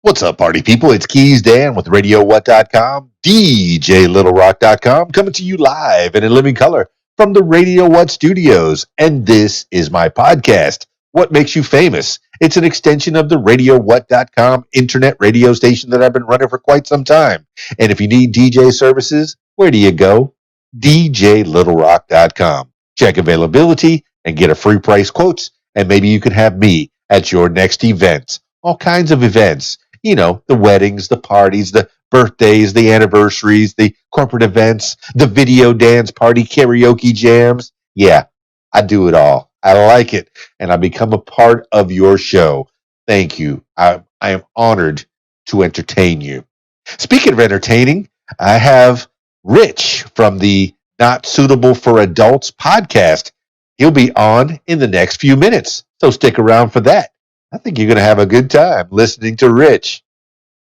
What's up, party people? It's Keys Dan with RadioWhat.com, DJLittleRock.com, coming to you live and in living color from the Radio What studios. And this is my podcast, What Makes You Famous? It's an extension of the RadioWhat.com internet radio station that I've been running for quite some time. And if you need DJ services, where do you go? DJLittleRock.com. Check availability and get a free price quotes, and maybe you can have me at your next event. All kinds of events. You know, the weddings, the parties, the birthdays, the anniversaries, the corporate events, the video dance party, karaoke jams. Yeah, I do it all. I like it. And I become a part of your show. Thank you. I am honored to entertain you. Speaking of entertaining, I have Rich from the Not Suitable for Adults podcast. He'll be on in the next few minutes. So stick around for that. I think you're going to have a good time listening to Rich.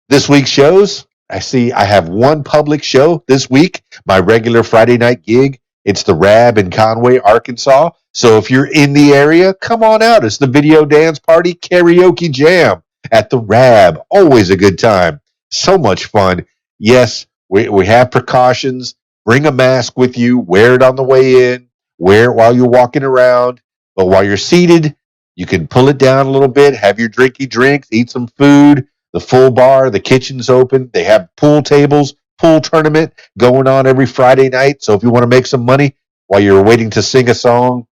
This week's shows, I have one public show this week, my regular Friday night gig. It's the Rab in Conway, Arkansas. So if you're in the area, come on out. It's the Video Dance Party Karaoke Jam at the Rab. Always a good time. So much fun. Yes, we have precautions. Bring a mask with you. Wear it on the way in. Wear it while you're walking around. But while you're seated, you can pull it down a little bit, have your drinky drinks, eat some food. The full bar, the kitchen's open. They have pool tables, pool tournament going on every Friday night. So if you want to make some money while you're waiting to sing a song,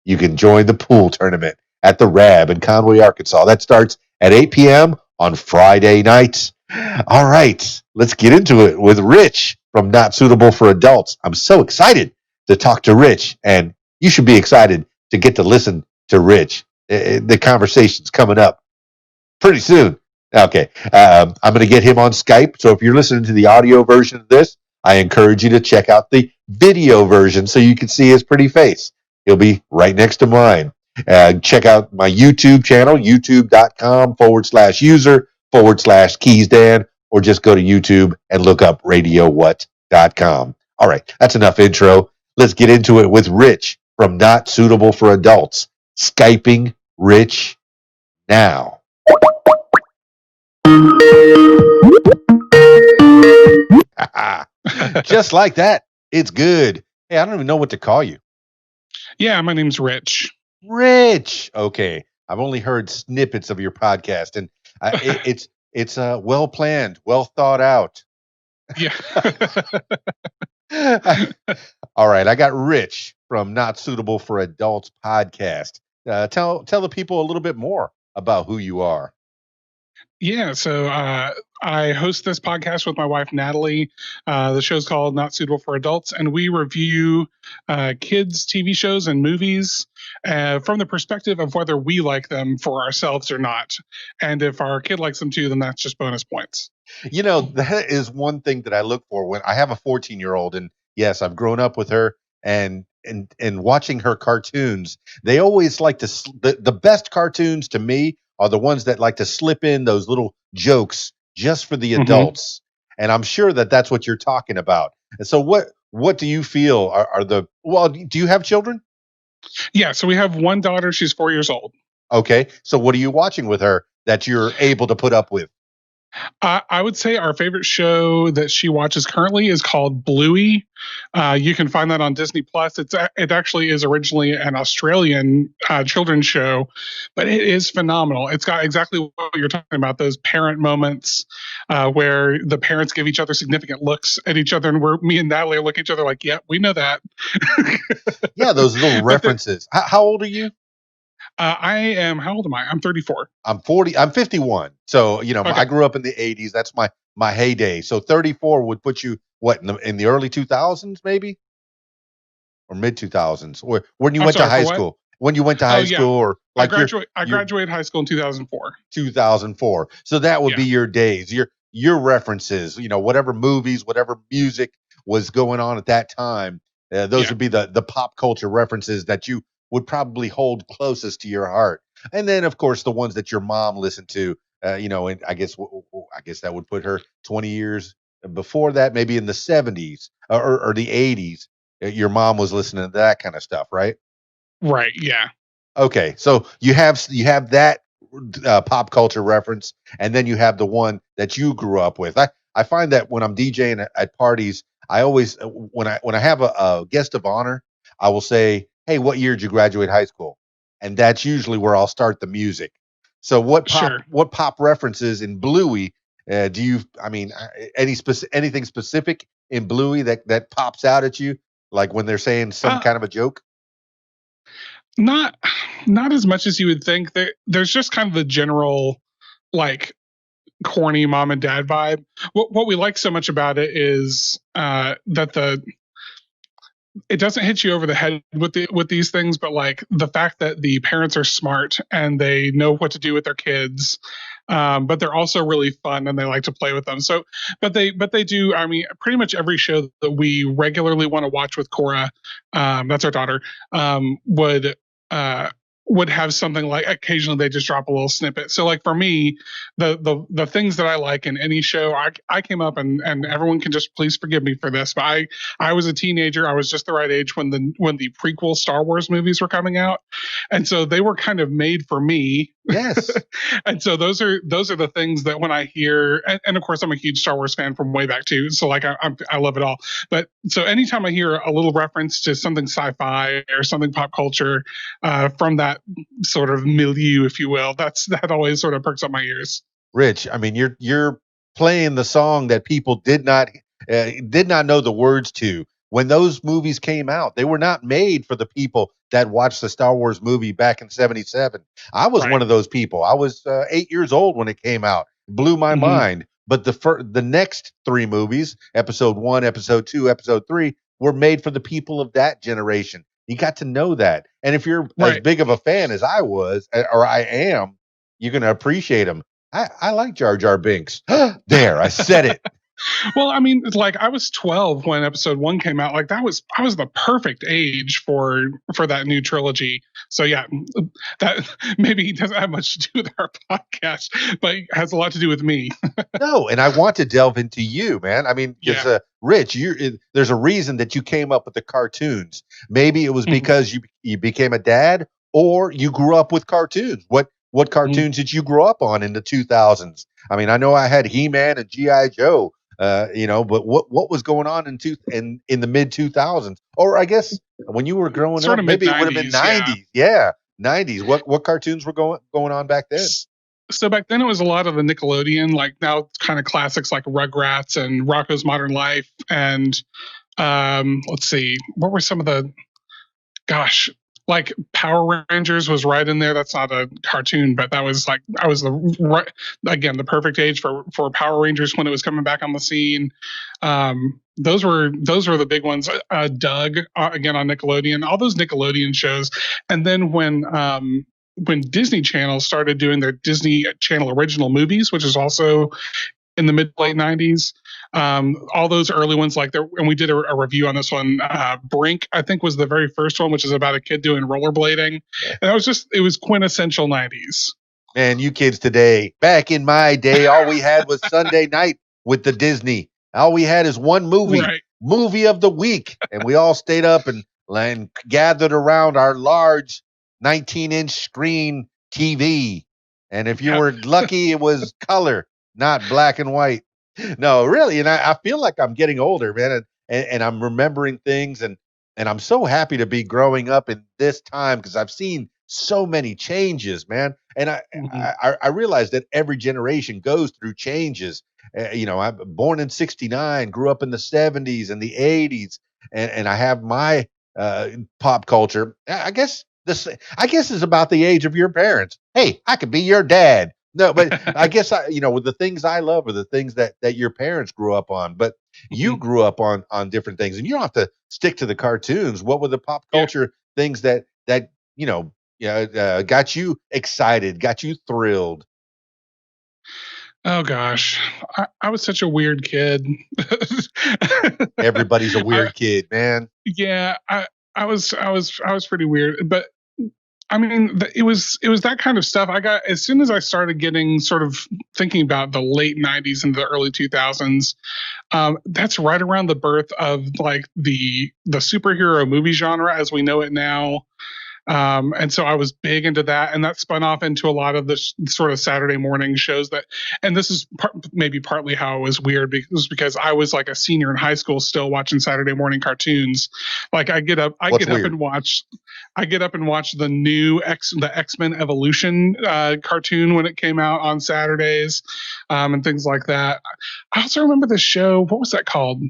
you can join the pool tournament at the Rab in Conway, Arkansas. That starts at 8 p.m. on Friday nights. All right, let's get into it with Rich from Not Suitable for Adults. I'm so excited to talk to Rich, and you should be excited to get to listen to Rich. The conversation's coming up pretty soon. Okay, I'm going to get him on Skype. So if you're listening to the audio version of this, I encourage you to check out the video version so you can see his pretty face. He'll be right next to mine. Check out my YouTube channel, youtube.com/user/KeysDan, or just go to YouTube and look up RadioWhat.com. All right, that's enough intro. Let's get into it with Rich from Not Suitable for Adults. Skyping Rich now. Just like that. It's good. Hey, I don't even know what to call you. Yeah, my name's Rich. Rich. Okay. I've only heard snippets of your podcast, and it's well planned, well thought out. Yeah. All right. I got Rich from Not Suitable for Adults podcast. Tell the people a little bit more about who you are. Yeah, so I host this podcast with my wife, Natalie. The show's called Not Suitable for Adults, and we review kids' TV shows and movies from the perspective of whether we like them for ourselves or not. And if our kid likes them too, then that's just bonus points. You know, that is one thing that I look for when I have a 14-year-old, and yes, I've grown up with her, and watching her cartoons. They always like to the best cartoons to me are the ones that like to slip in those little jokes just for the adults. And I'm sure that that's what you're talking about. And so what do you feel are the, well, do you have children? Yeah, so we have one daughter. She's 4 years old. Okay. So what are you watching with her that you're able to put up with? I would say our favorite show that she watches currently is called Bluey. You can find that on Disney Plus. It actually is originally an Australian children's show, but it is phenomenal. It's got exactly what you're talking about, those parent moments where the parents give each other significant looks at each other, and me and Natalie look at each other like, yeah, we know that. Yeah, those little references. How old are you? How old am I? I'm 34. I'm 40. I'm 51. So, you know, Okay. I grew up in the 80s. That's my heyday. So 34 would put you what in the early 2000s maybe? Or mid 2000s, or when you went to high school. When you went to high school, or like I graduated high school in 2004. 2004. So that would be your days. Your references, you know, whatever movies, whatever music was going on at that time. Those would be the pop culture references that you would probably hold closest to your heart. And then, of course, the ones that your mom listened to, you know, and I guess that would put her 20 years before that, maybe in the 70s or the 80s. Your mom was listening to that kind of stuff, right? Right. Yeah. Okay. So you have that pop culture reference, and then you have the one that you grew up with. I find that when I'm DJing at parties, I always when I have a guest of honor, I will say, "Hey, what year did you graduate high school?" And that's usually where I'll start the music. So Sure. what pop references in Bluey do you? I mean, anything specific in Bluey that pops out at you, like when they're saying some Uh, kind of a joke? not not as much as you would think. There's just kind of the general like corny mom and dad vibe. What we like so much about it is that it doesn't hit you over the head with these things, but like the fact that the parents are smart and they know what to do with their kids, but they're also really fun and they like to play with them. So, but they do. I mean, pretty much every show that we regularly want to watch with Cora, that's our daughter, uh, would have something like occasionally they just drop a little snippet. So like for me, the things that I like in any show, I came up and everyone can just please forgive me for this, but I was a teenager. I was just the right age when the prequel Star Wars movies were coming out, and so they were kind of made for me. Yes. And so those are the things that when I hear, and of course I'm a huge Star Wars fan from way back too. So like I love it all. But so anytime I hear a little reference to something sci-fi or something pop culture from that sort of milieu, if you will, that always sort of perks up my ears. Rich, I mean, you're playing the song that people did not know the words to when those movies came out. They were not made for the people that watched the Star Wars movie back in '77. I was one Right. of those people. I was 8 years old when it came out. It blew my Hmm. mind. But the next three movies, Episode One, Episode Two, Episode Three, were made for the people of that generation. You got to know that, and if you're as Right. big of a fan as I was or I am, you're going to appreciate them. I like Jar Jar Binks. There, I said it. Well, I mean, it's like I was 12 when episode 1 came out. Like that was I was the perfect age for that new trilogy. So yeah, that maybe doesn't have much to do with our podcast, but it has a lot to do with me. No, and I want to delve into you, man. I mean, because Yeah. Rich, there's a reason that you came up with the cartoons. Maybe it was Mhm, because you became a dad, or you grew up with cartoons. What mhm. cartoons did you grow up on in the 2000s? I mean, I know I had He-Man and GI Joe, but what was going on in the mid 2000s? Or I guess when you were growing Sort up, of mid maybe it would have been 90s, yeah. 90s. Yeah, 90s. What cartoons were going on back then? So back then it was a lot of the Nickelodeon, like now it's kind of classics like Rugrats and Rocko's Modern Life and let's see, what were some of the gosh, like Power Rangers was right in there. That's not a cartoon, but that was like I was the right again the perfect age for Power Rangers when it was coming back on the scene. Those were the big ones. Doug again on Nickelodeon, all those Nickelodeon shows, and then when Disney Channel started doing their Disney Channel original movies, which is also in the mid late 90s. All those early ones, like there, and we did a review on this one. Brink, I think, was the very first one, which is about a kid doing rollerblading. And it was quintessential 90s. Man, you kids today, back in my day, all we had was Sunday night with the Disney. All we had is one movie, Right. movie of the week. And we all stayed up and gathered around our large 19-inch screen TV. And if you Yep. were lucky, it was color, not black and white. No, really. And I feel like I'm getting older, man. And I'm remembering things. And I'm so happy to be growing up in this time because I've seen so many changes, man. And Mhm. I realize that every generation goes through changes. I'm born in '69, grew up in the '70s and the '80s, and I have my uh, pop culture. I guess is about the age of your parents. Hey, I could be your dad. No, but I guess with the things I love are the things that your parents grew up on. But you Mhm. grew up on different things, and you don't have to stick to the cartoons. What were the pop Yeah. culture things that you know got you excited, got you thrilled? Oh gosh, I was such a weird kid. Everybody's a I, weird kid, man. yeah, I was pretty weird, but I mean, it was that kind of stuff. I got as soon as I started getting sort of thinking about the late '90s and the early 2000s. That's right around the birth of like the superhero movie genre as we know it now. And so I was big into that, and that spun off into a lot of the sort of Saturday morning shows that. And this is maybe partly how it was weird, because I was like a senior in high school still watching Saturday morning cartoons. Like I What's get up weird? and watch the new the X-Men Evolution cartoon when it came out on Saturdays, and things like that. I also remember the show. What was that called?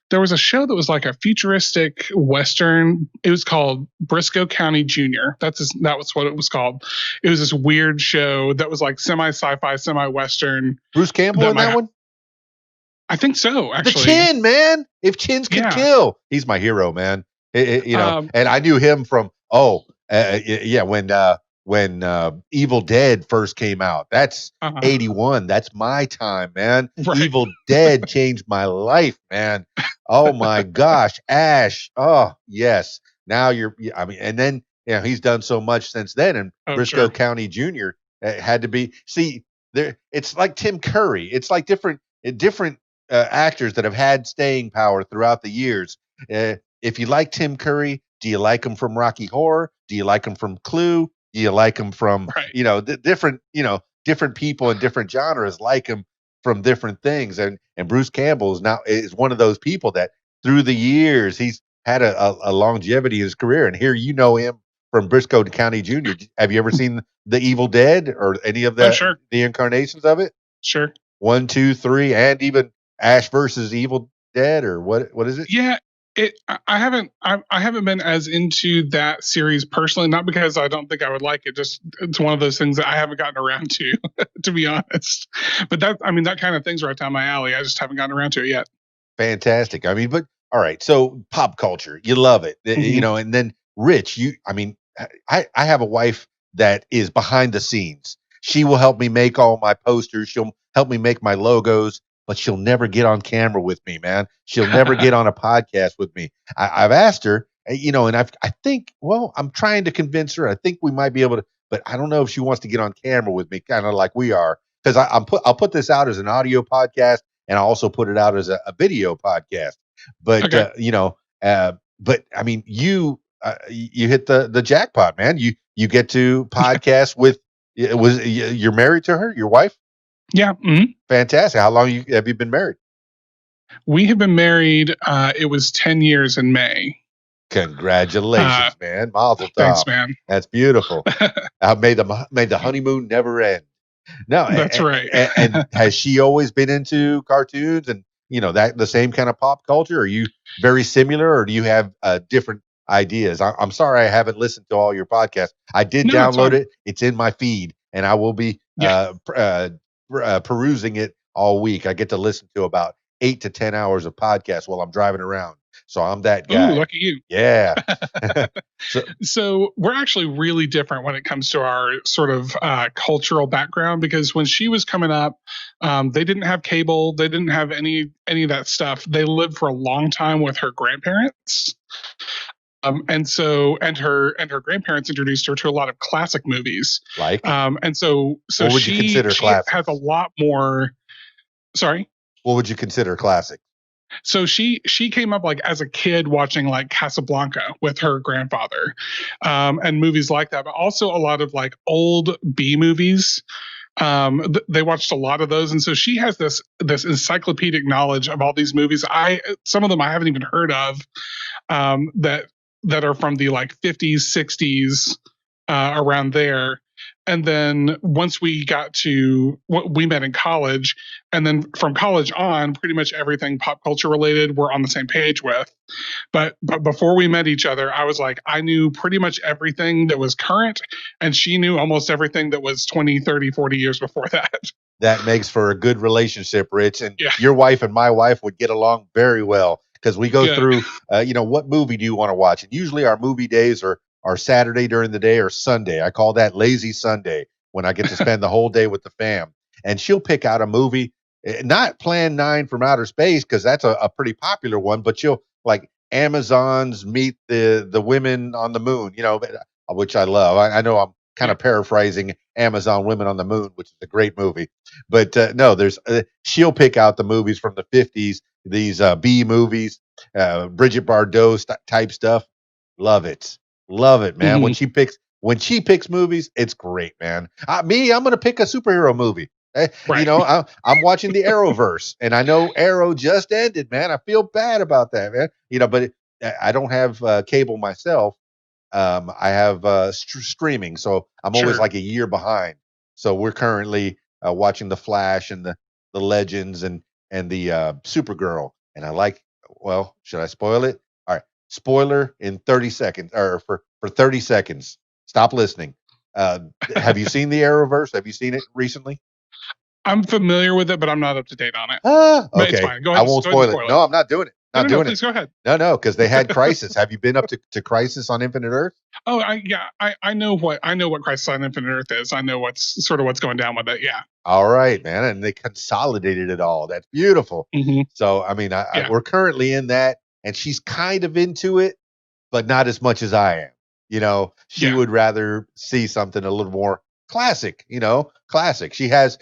There was a show that was like a futuristic western. It was called Briscoe County Junior. That was what it was called. It was this weird show that was like semi sci-fi, semi western. Bruce Campbell That in that my one? I think so, The actually. Chin, man. If chins could Yeah. kill, he's my hero, man. Um, And I knew him from yeah, when Evil Dead first came out. That's uh, 81. That's my time, man. right. Evil Dead changed my life, man. Oh my gosh, Ash. Oh yes. Now I mean, and then he's done so much since then. And Oh, Briscoe sure. County Jr. Had to be see there. It's like Tim Curry. It's like different actors that have had staying power throughout the years. If you like Tim Curry, do you like him from Rocky Horror? Do you like him from Clue? Do you like him from Right. different people in different genres like him from different things? And Bruce Campbell is one of those people that through the years he's had a longevity in his career. And here him from Briscoe County Jr. Have you ever seen The Evil Dead or any of Oh, sure. the incarnations of it? Sure. 1, 2, 3, and even Ash versus Evil Dead, or what is it? Yeah, I haven't been as into that series personally, not because I don't think I would like it. Just it's one of those things that I haven't gotten around to, to be honest. But that kind of thing's right down my alley. I just haven't gotten around to it yet. Fantastic. I mean, but all right. So pop culture, you love it, Hmm. and then Rich, I mean, I have a wife that is behind the scenes. She will help me make all my posters. She'll help me make my logos, but she'll never get on camera with me, man. She'll never get on a podcast with me. I've asked her, and I think, well, I'm trying to convince her. I think we might be able to, but I don't know if she wants to get on camera with me, kind of like we are, because I'll put this out as an audio podcast and I also put it out as a video podcast. But Okay. but I mean, you hit the jackpot, man. You get to podcast with. You're married to her, your wife? Yeah. Fantastic. How long have you been married? We have been married. It was 10 years in May. Uh, Congratulations, man. Mazel Thanks, tov. man. That's beautiful. Made the honeymoon never end. No, That's right. and has she always been into cartoons and that the same kind of pop culture? Are you very similar, or do you have different ideas? I'm sorry I haven't listened to all your podcasts. I did No, it's download fine. it. It's in my feed, and I will be Yeah. perusing it all week. I get to listen to about 8 to 10 hours of podcasts while I'm driving around. So I'm that Ooh, guy. lucky you. Yeah. So So we're actually really different when it comes to our sort of cultural background, because when she was coming up, they didn't have cable, they didn't have any of that stuff. They lived for a long time with her grandparents, and her grandparents introduced her to a lot of classic movies, like, and so what would you consider she has a classics? lot more. Sorry. What would you consider classic? So she came up like as a kid watching like Casablanca with her grandfather, and movies like that, but also a lot of like old B movies. They watched a lot of those, and so she has this encyclopedic knowledge of all these movies. Some of them I haven't even heard of, that are from the like 50s, 60s, around there. And then once we got to what we met in college, and then from college on, pretty much everything pop culture related, we're on the same page with. But before we met each other, I was like, I knew pretty much everything that was current, and she knew almost everything that was 20, 30, 40 years before that. That makes for a good relationship, Rich. And Yeah, your wife and my wife would get along very well because we go good. through, what movie do you want to watch? And usually our movie days are Saturday during the day or Sunday. I call that lazy Sunday when I get to spend the whole day with the fam. And she'll pick out a movie, not Plan 9 from Outer Space, because that's a pretty popular one, but she'll like Amazon's Meet the Women on the Moon, which I love. I know I'm kind Yeah. of paraphrasing Amazon Women on the Moon, which is a great movie. But no, there's she'll pick out the movies from the 50s, these B movies, Bridget Bardot type stuff. Love it. Love it, man. Hmm. When she picks movies, it's great, man. I'm gonna pick a superhero movie. Right. I'm watching the Arrowverse, and I know Arrow just ended, man. I feel bad about that, man. But I don't have cable myself. I have streaming, so I'm always Sure. like a year behind. So we're currently watching the Flash and the Legends and the Supergirl, and I like. Well, should I spoil it? All right, spoiler in 30 seconds, or for 30 seconds. Stop listening. Uh, have you seen the Arrowverse? Have you seen it recently? I'm familiar with it, but I'm not up to date on it. But it's Okay. fine. Go I ahead. won't Go ahead and spoil it. spoil it. No, I'm not doing it. No, Not no, no. doing it. Please go ahead. No, because they had Crisis. Have you been up to Crisis on Infinite Earth? Oh, I know what Crisis on Infinite Earth is. I know what's going down with it. Yeah. All right, man. And they consolidated it all. That's beautiful. Hmm. So, I mean, Yeah. we're currently in that, and she's kind of into it, but not as much as I am. She Yeah. would rather see something a little more classic, classic. She has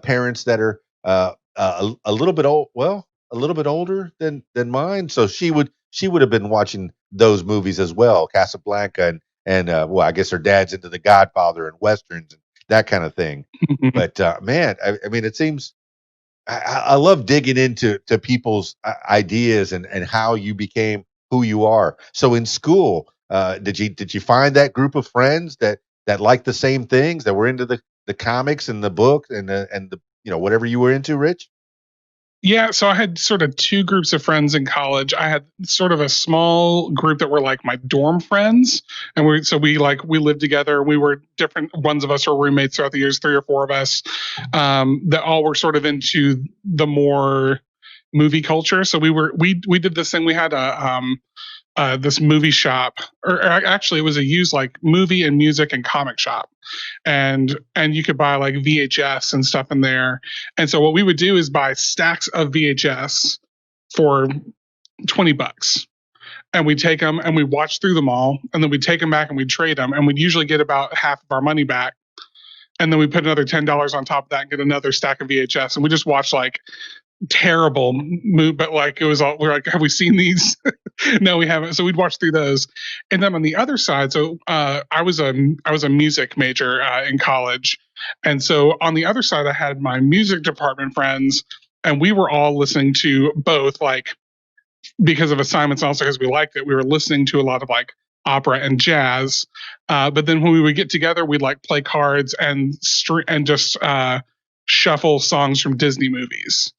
parents that are a little bit old, well, a little bit older than mine. So she would have been watching those movies as well, Casablanca and well, I guess her dad's into The Godfather and westerns and that kind of thing. Mhm. But man, I mean, it seems I love digging into people's ideas and how you became who you are. So in school, did you find that group of friends that liked the same things, that were into the comics and the book and the whatever you were into, Rich? Yeah, so I had sort of two groups of friends in college. I had sort of a small group that were like my dorm friends, and we lived together. We were different. Ones of us were roommates throughout the years, three or four of us, that all were sort of into the more movie culture. So we did this thing. We had this movie shop, or actually it was a used like movie and music and comic shop, and you could buy like VHS and stuff in there. And so what we would do is buy stacks of VHS for $20, and we'd take them and we'd watch through them all, and then we'd take them back and we'd trade them, and we'd usually get about half of our money back. And then we put another $10 on top of that and get another stack of VHS, and we just watched like terrible move, but like it was all we're like, have we seen these? No, we haven't. So we'd watch through those. And then on the other side, so I was a music major in college, and so on the other side, I had my music department friends, and we were all listening to both, like because of assignments, also because we liked it. We were listening to a lot of like opera and jazz. But then when we would get together, we'd like play cards and just shuffle songs from Disney movies.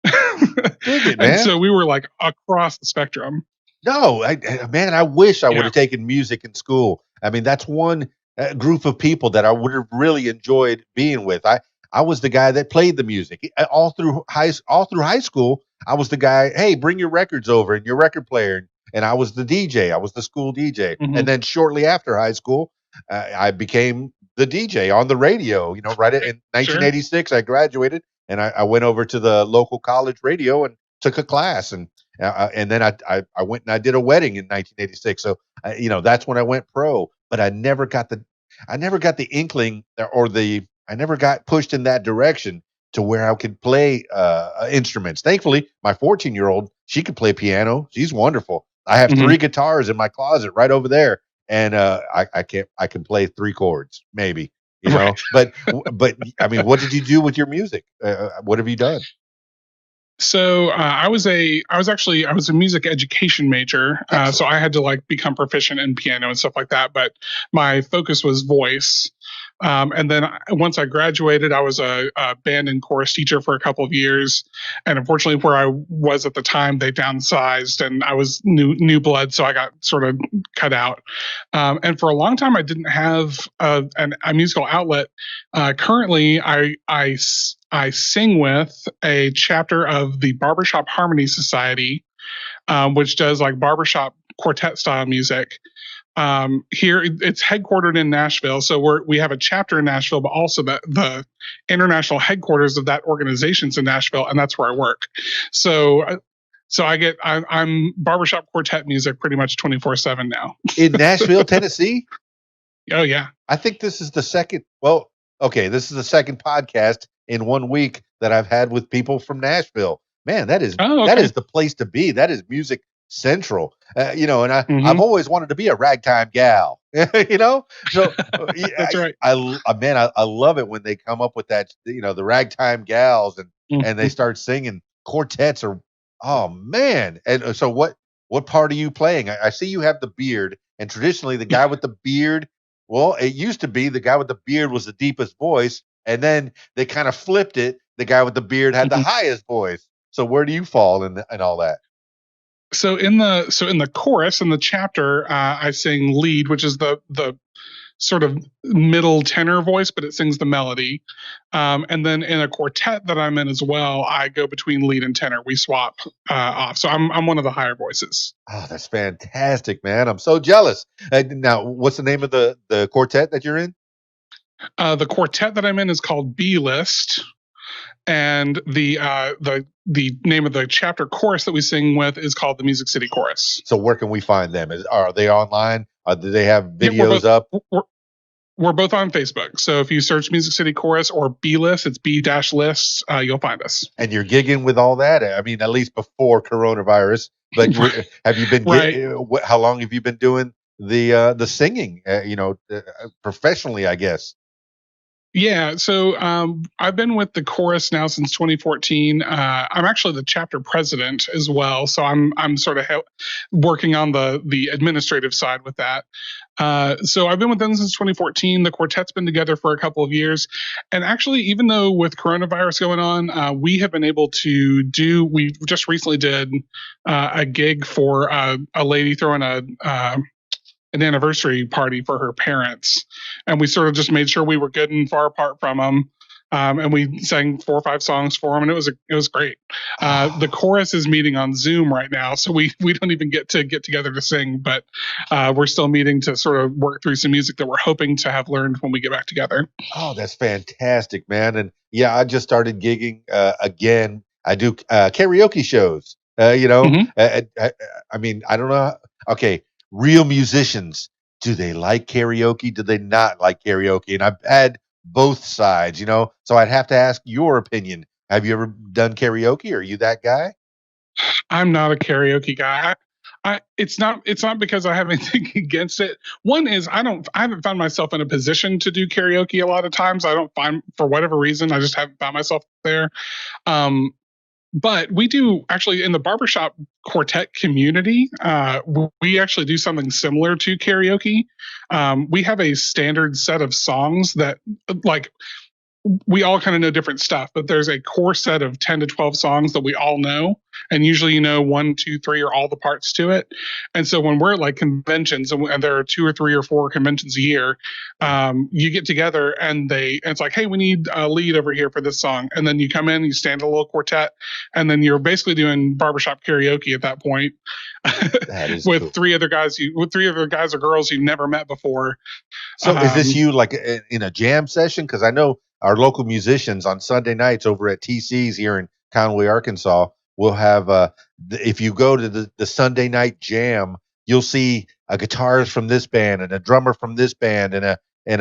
Dig it, And man. so we were like across the spectrum. No, man, I wish I would Yeah. have taken music in school. I mean, that's one group of people that I would have really enjoyed being with. I was the guy that played the music all through high school. I was the guy. Hey, bring your records over and your record player, and I was the DJ. I was the school DJ. And Hmm. then shortly after high school, I became the DJ on the radio. Right Right. in Sure. 1986, I graduated, and I went over to the local college radio and took a class, and then I went and I did a wedding in 1986. So that's when I went pro. But I never got the inkling, I never got pushed in that direction to where I could play instruments. Thankfully, my 14-year-old, she could play piano. She's wonderful. I have Hmm. three guitars in my closet right over there, and I can play three chords maybe. Right. But I mean, what did you do with your music? What have you done? So I was a music education major, so Excellent. I had to like become proficient in piano and stuff like that. But my focus was voice. And then once I graduated, I was a band and chorus teacher for a couple of years. And unfortunately, where I was at the time, they downsized, and I was new blood, so I got sort of cut out. And for a long time, I didn't have a musical outlet. Currently, I sing with a chapter of the Barbershop Harmony Society, which does like barbershop quartet style music. Here, it's headquartered in Nashville, so we have a chapter in Nashville, but also the international headquarters of that organization's in Nashville, and that's where I work. So. So I'm barbershop quartet music pretty much 24/7 now. In Nashville, Tennessee? Oh yeah. I think this is the second. Well, okay, this is the second podcast in one week that I've had with people from Nashville. Man, that is Oh that okay. is the place to be. That is music central. And I've Hmm. always wanted to be a ragtime gal. So That's right. man, I love it when they come up with that. The ragtime gals and they Mhm. start singing. Quartets are, oh man. And so what part are you playing? I see you have the beard, and traditionally the guy with the beard, well, it used to be the guy with the beard was the deepest voice, and then they kind of flipped it. The guy with the beard had the Mhm. highest voice. So where do you fall in all that? So in the chorus in the chapter, I sing lead, which is the sort of middle tenor voice, but it sings the melody. And then in a quartet that I'm in as well, I go between lead and tenor. We swap off. So I'm one of the higher voices. Oh, that's fantastic, man. I'm so jealous. Now, what's the name of the quartet that you're in? The quartet that I'm in is called B List, and the name of the chapter chorus that we sing with is called the Music City Chorus. So where can we find them? Are they online? Do they have Yeah, we're videos both up? we're, we're both on Facebook. So if you search Music City Chorus or B List, it's B dash lists, you'll find us. And you're gigging with all that? I mean, at least before coronavirus. But have you been Right. how long have you been doing the singing? Professionally, I guess. Yeah, so I've been with the chorus now since 2014. I'm actually the chapter president as well, so I'm sort of working on the administrative side with that. So I've been with them since 2014. The quartet's been together for a couple of years, and actually, even though with coronavirus going on, we have been able to do. We just recently did a gig for a lady throwing an anniversary party for her parents, and we sort of just made sure we were good and far apart from them. And we sang 4 or 5 songs for them, and it was great. The chorus is meeting on Zoom right now, so we don't even get together to sing, but we're still meeting to sort of work through some music that we're hoping to have learned when we get back together. Oh, that's fantastic, man. And yeah, I just started gigging again. I do karaoke shows. Hmm. I mean, I don't know. Okay, real musicians, do they like karaoke? Do they not like karaoke? And I've had both sides, so I'd have to ask your opinion. Have you ever done karaoke? Are you that guy? I'm not a karaoke guy. It's not because I have anything against it. One is I haven't found myself in a position to do karaoke a lot of times. I don't find, for whatever reason, I just haven't found myself there. Um, but we do actually in the barbershop quartet community. We actually do something similar to karaoke. We have a standard set of songs that, like, we all kind of know different stuff, but there's a core set of 10 to 12 songs that we all know. And usually, one, two, three, or all the parts to it. And so when we're at like conventions, and there are 2 or 3 or 4 conventions a year, you get together and it's like, hey, we need a lead over here for this song. And then you come in, you stand a little quartet, and then you're basically doing barbershop karaoke at that point That is with cool. 3 other guys or girls you've never met before. So is this Um, you like in a jam session? Because I know our local musicians on Sunday nights over at TC's here in Conway, Arkansas, will have if you go to the Sunday night jam, you'll see a guitarist from this band and a drummer from this band and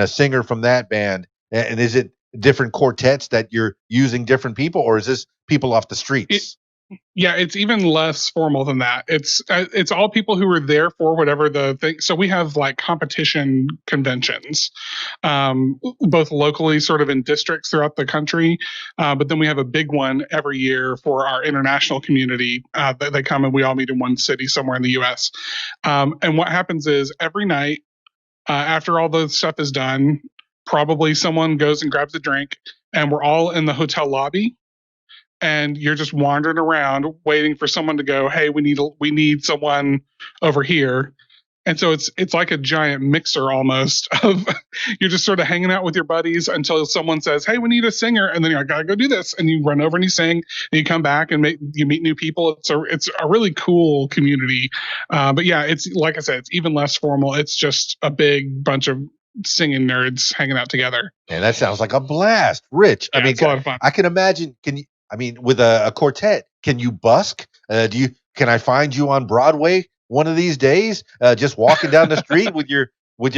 a singer from that band. And is it different quartets that you're using different people, or is this people off the it, streets? Yeah, it's even less formal than that. It's all people who are there for whatever the thing. So we have like competition conventions, both locally, sort of in districts throughout the country, but then we have a big one every year for our international community. They come and we all meet in one city somewhere in the U.S. And what happens is every night after all the stuff is done, probably someone goes and grabs a drink, and we're all in the hotel lobby, and you're just wandering around waiting for someone to go, hey, we need someone over here. And so it's like a giant mixer almost of you're just sort of hanging out with your buddies until someone says, hey, we need a singer, and then you're like, gotta go do this, and you run over and you sing, and you come back and you meet new people. It's a really cool community. But yeah, it's like I said, it's even less formal. It's just a big bunch of singing nerds hanging out together. And that sounds like a blast, Rich. I Yeah, mean, it's a lot of fun. I can imagine. Can you? I mean, with a quartet, can you busk? Do you? Can I find you on Broadway one of these days? Just walking down the street with your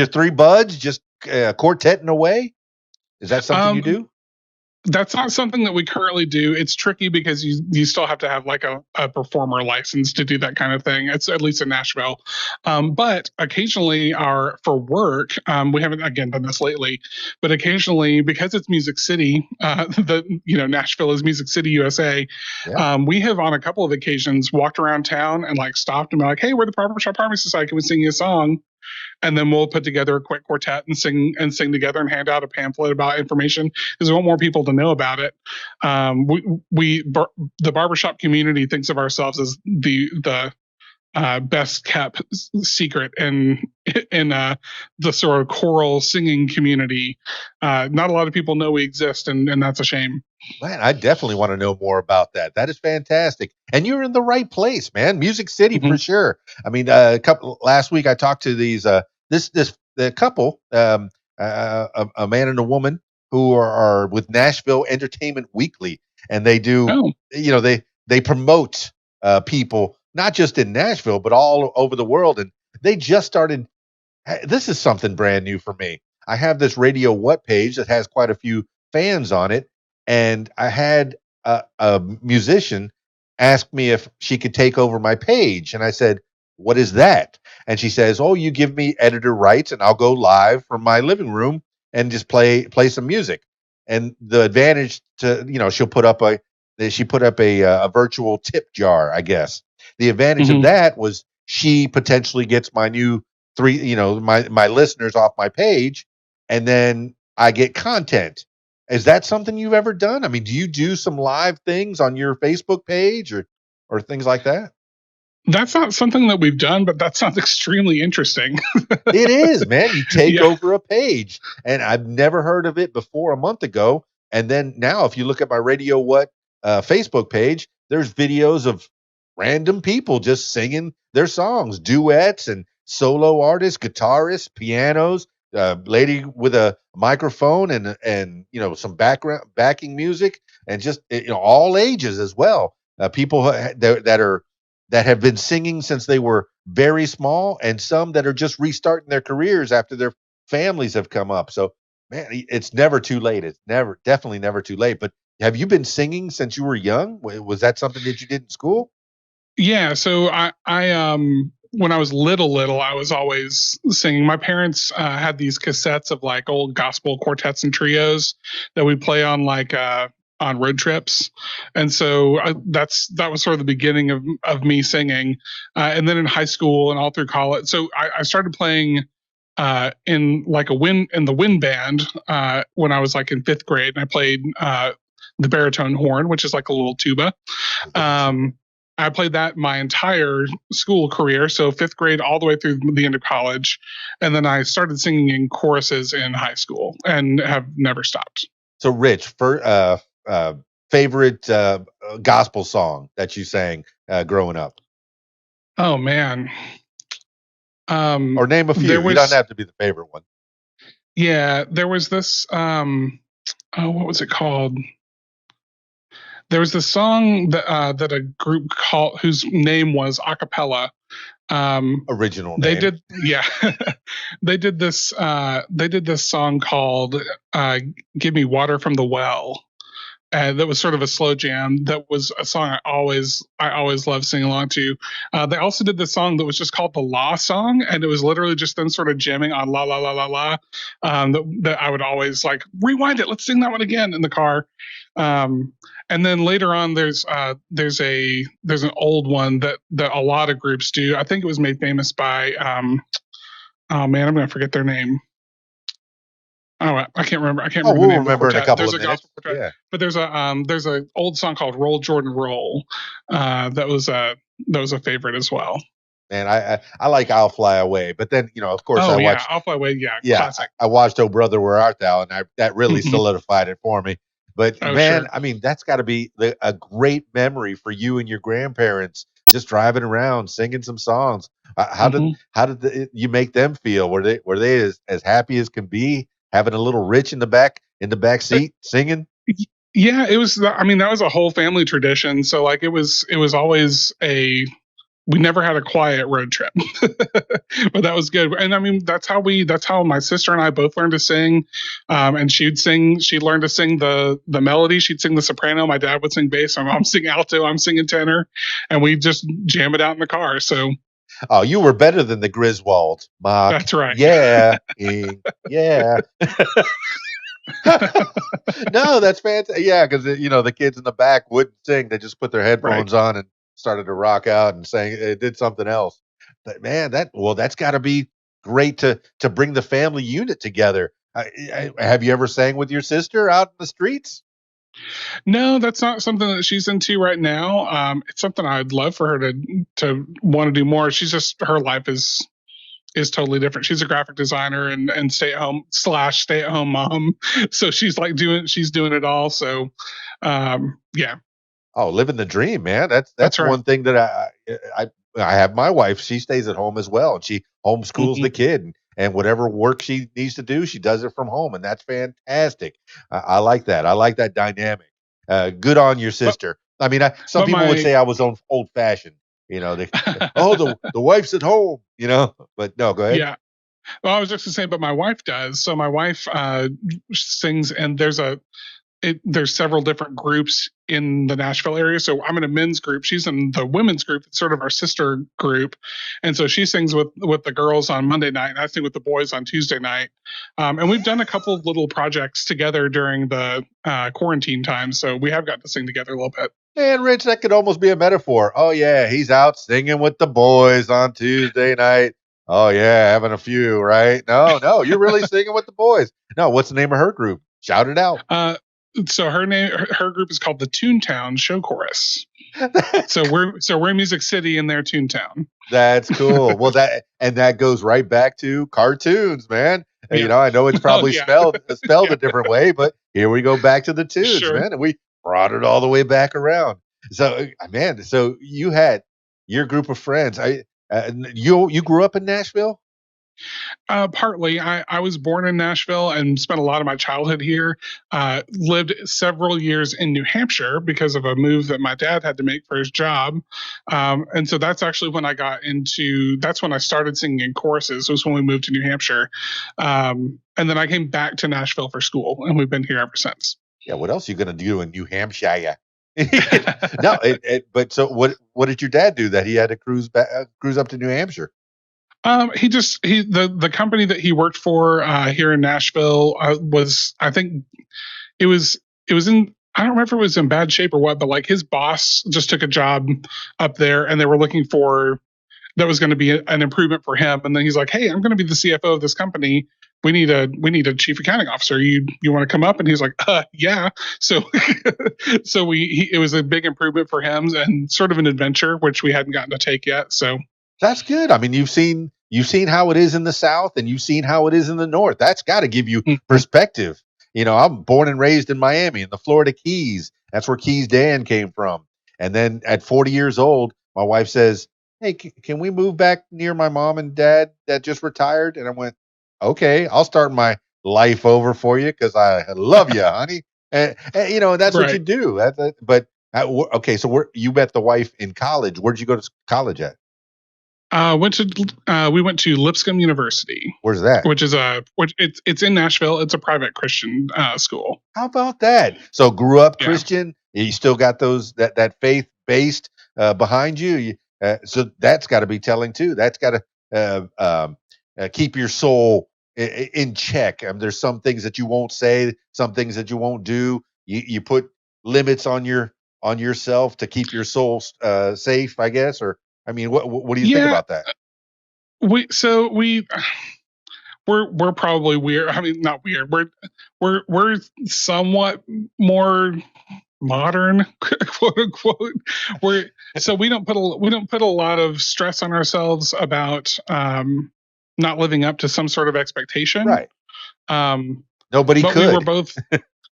3 buds, just quartetting away. Is that something you Um, do? That's not something that we currently do. It's tricky because you still have to have like a performer license to do that kind of thing. It's at least in Nashville. But occasionally, our for work, we haven't again done this lately, but occasionally because it's Music City, the Nashville is Music City, USA. Yeah. We have on a couple of occasions walked around town and like stopped and been like, "Hey, we're the Barbershop Harmony Society. Can we sing you a song?" And then we'll put together a quick quartet and sing together and hand out a pamphlet about information because we want more people to know about it. The barbershop community thinks of ourselves as the best kept secret in the sort of choral singing community. Not a lot of people know we exist, and that's a shame. Man, I definitely want to know more about that. That is fantastic. And you're in the right place, man. Music City for Mm-hmm. sure. I mean, a couple last week I talked to these this the couple, a man and a woman who are with Nashville Entertainment Weekly, and they do, Oh. they promote people not just in Nashville but all over the world, and they just started. This is something brand new for me. I have this Radio What page that has quite a few fans on it, and I had a musician ask me if she could take over my page, and I said, "What is that?" And she says, "Oh, you give me editor rights, and I'll go live from my living room and just play some music." And the advantage to she'll put up she put up a virtual tip jar, I guess. The advantage of Mm-hmm. that was she potentially gets my new three, my listeners off my page, and then I get content. Is that something you've ever done? I mean, do you do some live things on your Facebook page or things like that? That's not something that we've done, but that sounds extremely interesting. It is, man. You take Yeah. over a page, and I've never heard of it before a month ago. And then now, if you look at my Radio What Facebook page, there's videos of random people just singing their songs, duets, and solo artists, guitarists, pianos, lady with a microphone, and some background backing music, and just all ages as well. People that have been singing since they were very small, and some that are just restarting their careers after their families have come up. So, man, it's never too late. It's definitely never too late. But have you been singing since you were young? Was that something that you did in school? Yeah, so I when I was little, I was always singing. My parents had these cassettes of like old gospel quartets and trios that we play on road trips, and so that was sort of the beginning of me singing. And then in high school and all through college, so I started playing in like in the wind band when I was like in fifth grade, and I played the baritone horn, which is like a little tuba. Um, I played that my entire school career, so fifth grade all the way through the end of college, and then I started singing in choruses in high school and have never stopped. So, Rich, for favorite gospel song that you sang growing up, Oh man, or name a there few. You don't was have to be the favorite one. there was this oh, what was it called? There was this song that a group called whose name was Acapella. Original They name. did, yeah, they did this song called "Give Me Water from the Well." That was sort of a slow jam. That was a song I always loved singing along to. They also did this song that was just called the La Song, and it was literally just them sort of jamming on La La La La La. That I would always like rewind it. Let's sing that one again in the car. Um, and then later on, there's an old one that a lot of groups do. I think it was made famous by oh man, I'm gonna forget their name. Oh, I can't remember. I can't Oh, remember the we'll name of the remember in a quartet. couple There's of a gospel minutes. quartet, Yeah. but there's a old song called "Roll Jordan Roll." That was a favorite as well. And I like I'll Fly Away, but then of course Oh I yeah, watched. "I'll Fly Away." Yeah, Yeah, classic. I watched Oh Brother Where Art Thou, and that really Hmm. solidified it for me. But Oh man, sure. I mean, that's got to be a great memory for you and your grandparents, just driving around singing some songs. Hmm. How did you make them feel? Were they as happy as can be, having a little Rich in the back seat singing? Yeah, it was. I mean, that was a whole family tradition. So like, it was always a we never had a quiet road trip, but that was good. And I mean, that's how my sister and I both learned to sing. And she learned to sing the melody. She'd sing the soprano. My dad would sing bass. My mom sing alto. I'm singing tenor, and we just jam it out in the car. So Oh, you were better than the Griswolds, Mock. that's right. Yeah, yeah. No, that's fantastic. Yeah, because the kids in the back wouldn't sing; they just put their Right. headphones on and started to rock out and sang. It did something else. But man, that's got to be great to bring the family unit together. Have you ever sang with your sister out in the streets? No, that's not something that she's into right now. It's something I'd love for her to want to do more. She's just her life is totally different. She's a graphic designer and stay at home mom. So she's doing it all. So yeah, Oh, living the dream, man. that's That's right. one thing that I have my wife. She stays at home as well, and she homeschools Hmm. the kid, and whatever work she needs to do, she does it from home, and that's fantastic. I like that. I like that dynamic. Good on your But sister. Some but people would my say I was old fashioned. Oh, the wife's at home. But no, go ahead. yeah. Well, I was just gonna say, but my wife does. So my wife sings, and there's several different groups in the Nashville area. So I'm in a men's group. She's in the women's group. It's sort of our sister group. And so she sings with the girls on Monday night, and I sing with the boys on Tuesday night. And we've done a couple of little projects together during the quarantine time. So we have got to sing together a little bit. Man, Rich, that could almost be a metaphor. Oh yeah, he's out singing with the boys on Tuesday night. Oh yeah, having a few, right? No, no, you're really singing with the boys. No, what's the name of her group? Shout it out. Uh, so her group is called the TuneTown Show Chorus. So we're Music City in their TuneTown. That's cool. Well, that goes right back to cartoons, man. Yeah. I know it's Oh probably yeah. spelled Yeah. a different way, but here we go back to the tunes, Sure. man, and we brought it all the way back around. So, man, so you had your group of friends. You grew up in Nashville? Partly. I was born in Nashville and spent a lot of my childhood here. Lived several years in New Hampshire because of a move that my dad had to make for his job. And so that's actually when that's when I started singing in choruses, was when we moved to New Hampshire. And then I came back to Nashville for school, and we've been here ever since. Yeah. What else are you gonna do in New Hampshire? No, but so what did your dad do that he had to cruise up to New Hampshire? The company that he worked for here in Nashville was, I think it was in, I don't remember if it was in bad shape or what, but like his boss just took a job up there, and they were looking for that was going to be an improvement for him. And then he's like, "Hey, I'm going to be the CFO of this company. We need a chief accounting officer. You want to come up?" And he's like, "Yeah." So it was a big improvement for him and sort of an adventure which we hadn't gotten to take yet. So That's good. You've seen how it is in the South and you've seen how it is in the North. That's got to give you mhm, perspective. I'm born and raised in Miami in the Florida Keys. That's where Keys Dan came from. And then at 40 years old, my wife says, "Hey, can we move back near my mom and dad that just retired?" And I went, "Okay, I'll start my life over for you because I love you, honey." And that's what you right. do. Okay, so you met the wife in college. Where'd you go to college at? We went to Lipscomb University, Where's that? which it's in Nashville. It's a private Christian school. How about that? So grew up Yeah. Christian. You still got that faith based behind you. So that's got to be telling too. That's got to keep your soul in check. There's some things that you won't say, some things that you won't do. You put limits on yourself to keep your soul safe, I guess. Or what do you think Yeah. about that? We're probably weird. I mean, not weird. We're somewhat more modern, quote unquote. We don't put a lot of stress on ourselves about not living up to some sort of expectation. Right. Um, Nobody but we were could. both,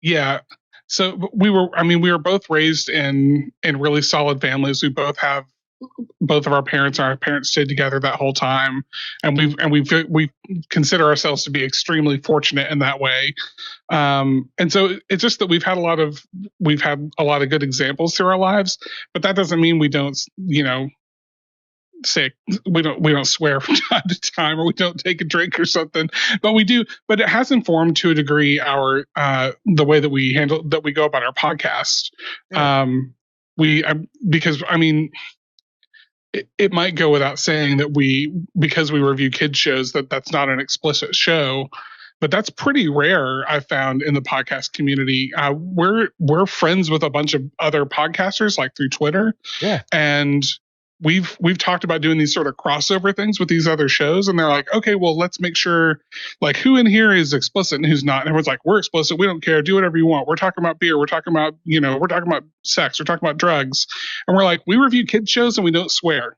yeah. So we were. I mean, we were both raised in really solid families. We both have both of our parents and our parents stayed together that whole time, and we consider ourselves to be extremely fortunate in that way. And so it's just that we've had a lot of good examples through our lives, but that doesn't mean we don't, say we don't swear from time to time, or we don't take a drink or something, but we do. But it has informed to a degree our the way that we go about our podcast. Yeah. We because I mean, it might go without saying that because we review kids shows, that's not an explicit show, but that's pretty rare. I found in the podcast community. We're friends with a bunch of other podcasters, like through Twitter. Yeah. And we've talked about doing these sort of crossover things with these other shows, and they're like, okay, well, let's make sure, like, who in here is explicit and who's not. And everyone's like, we're explicit, we don't care, do whatever you want, we're talking about beer, we're talking about, we're talking about sex, we're talking about drugs. And we're like, we review kids shows and we don't swear.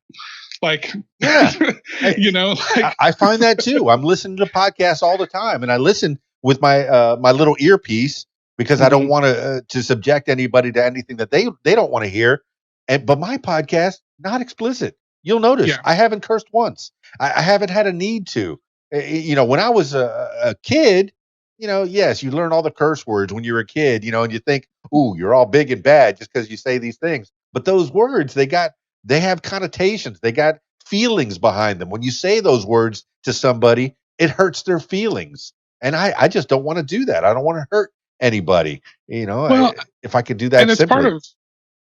Like, yeah. Like, I find that too. I'm listening to podcasts all the time, and I listen with my my little earpiece because I don't want to subject anybody to anything that they don't want to hear. But my podcast, not explicit. You'll notice I haven't cursed once. I haven't had a need to. When I was a kid, yes, you learn all the curse words when you're a kid, and you think, ooh, you're all big and bad just because you say these things. But those words, they have connotations. They got feelings behind them. When you say those words to somebody, it hurts their feelings. And I just don't want to do that. I don't want to hurt anybody. Well, if I could do that, and it's simply. part of.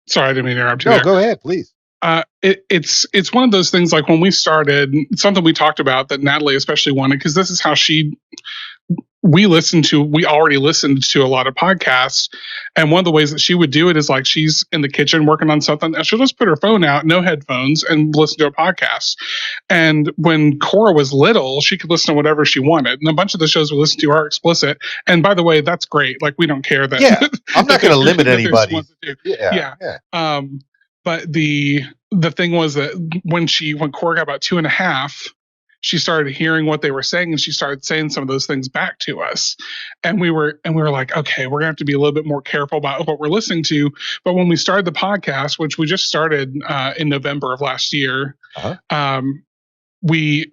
Sorry, I didn't mean to interrupt you. No, go ahead, please. It's one of those things, like when we started, something we talked about that Natalie especially wanted, because this is how we already listened to a lot of podcasts. And one of the ways that she would do it is, like, she's in the kitchen working on something and she'll just put her phone out, no headphones, and listen to a podcast. And when Cora was little, she could listen to whatever she wanted. And a bunch of the shows we listen to are explicit. And by the way, that's great. Like, we don't care that. Yeah. I'm not going to limit anybody. Yeah. But the thing was that when Cora got about 2.5, she started hearing what they were saying, and she started saying some of those things back to us. And we were like, okay, we're gonna have to be a little bit more careful about what we're listening to. But when we started the podcast, which we just started in November of last year,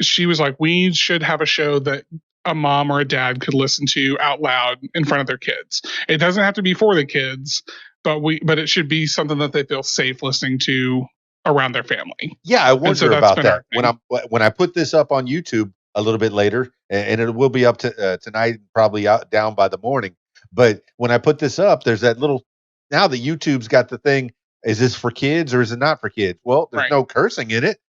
she was like, we should have a show that a mom or a dad could listen to out loud in front of their kids. It doesn't have to be for the kids, but it should be something that they feel safe listening to around their family. Yeah, I wonder about that when I put this up on YouTube a little bit later, and it will be up to tonight, probably down by the morning. But when I put this up, there's that little, now that YouTube's got the thing, is this for kids or is it not for kids? Well, there's no cursing in it,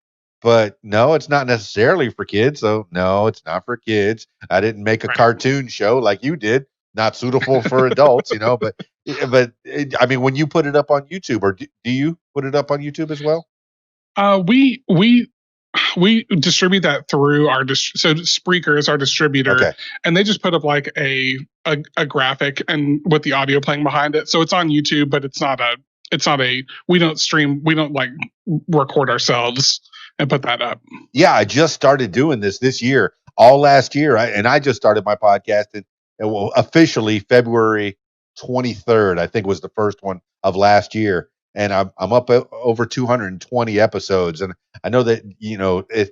but no, it's not necessarily for kids. So no, it's not for kids. I didn't make a cartoon show like you did, not suitable for adults, but I mean, when you put it up on YouTube, or do you put it up on YouTube as well? We distribute that through so Spreaker is our distributor, and they just put up like a graphic and with the audio playing behind it. So it's on YouTube, but it's not we don't like record ourselves and put that up. Yeah, I just started doing this year, all last year, and I just started my podcast officially February 23rd, I think was the first one of last year. And I'm up over 220 episodes. And I know that,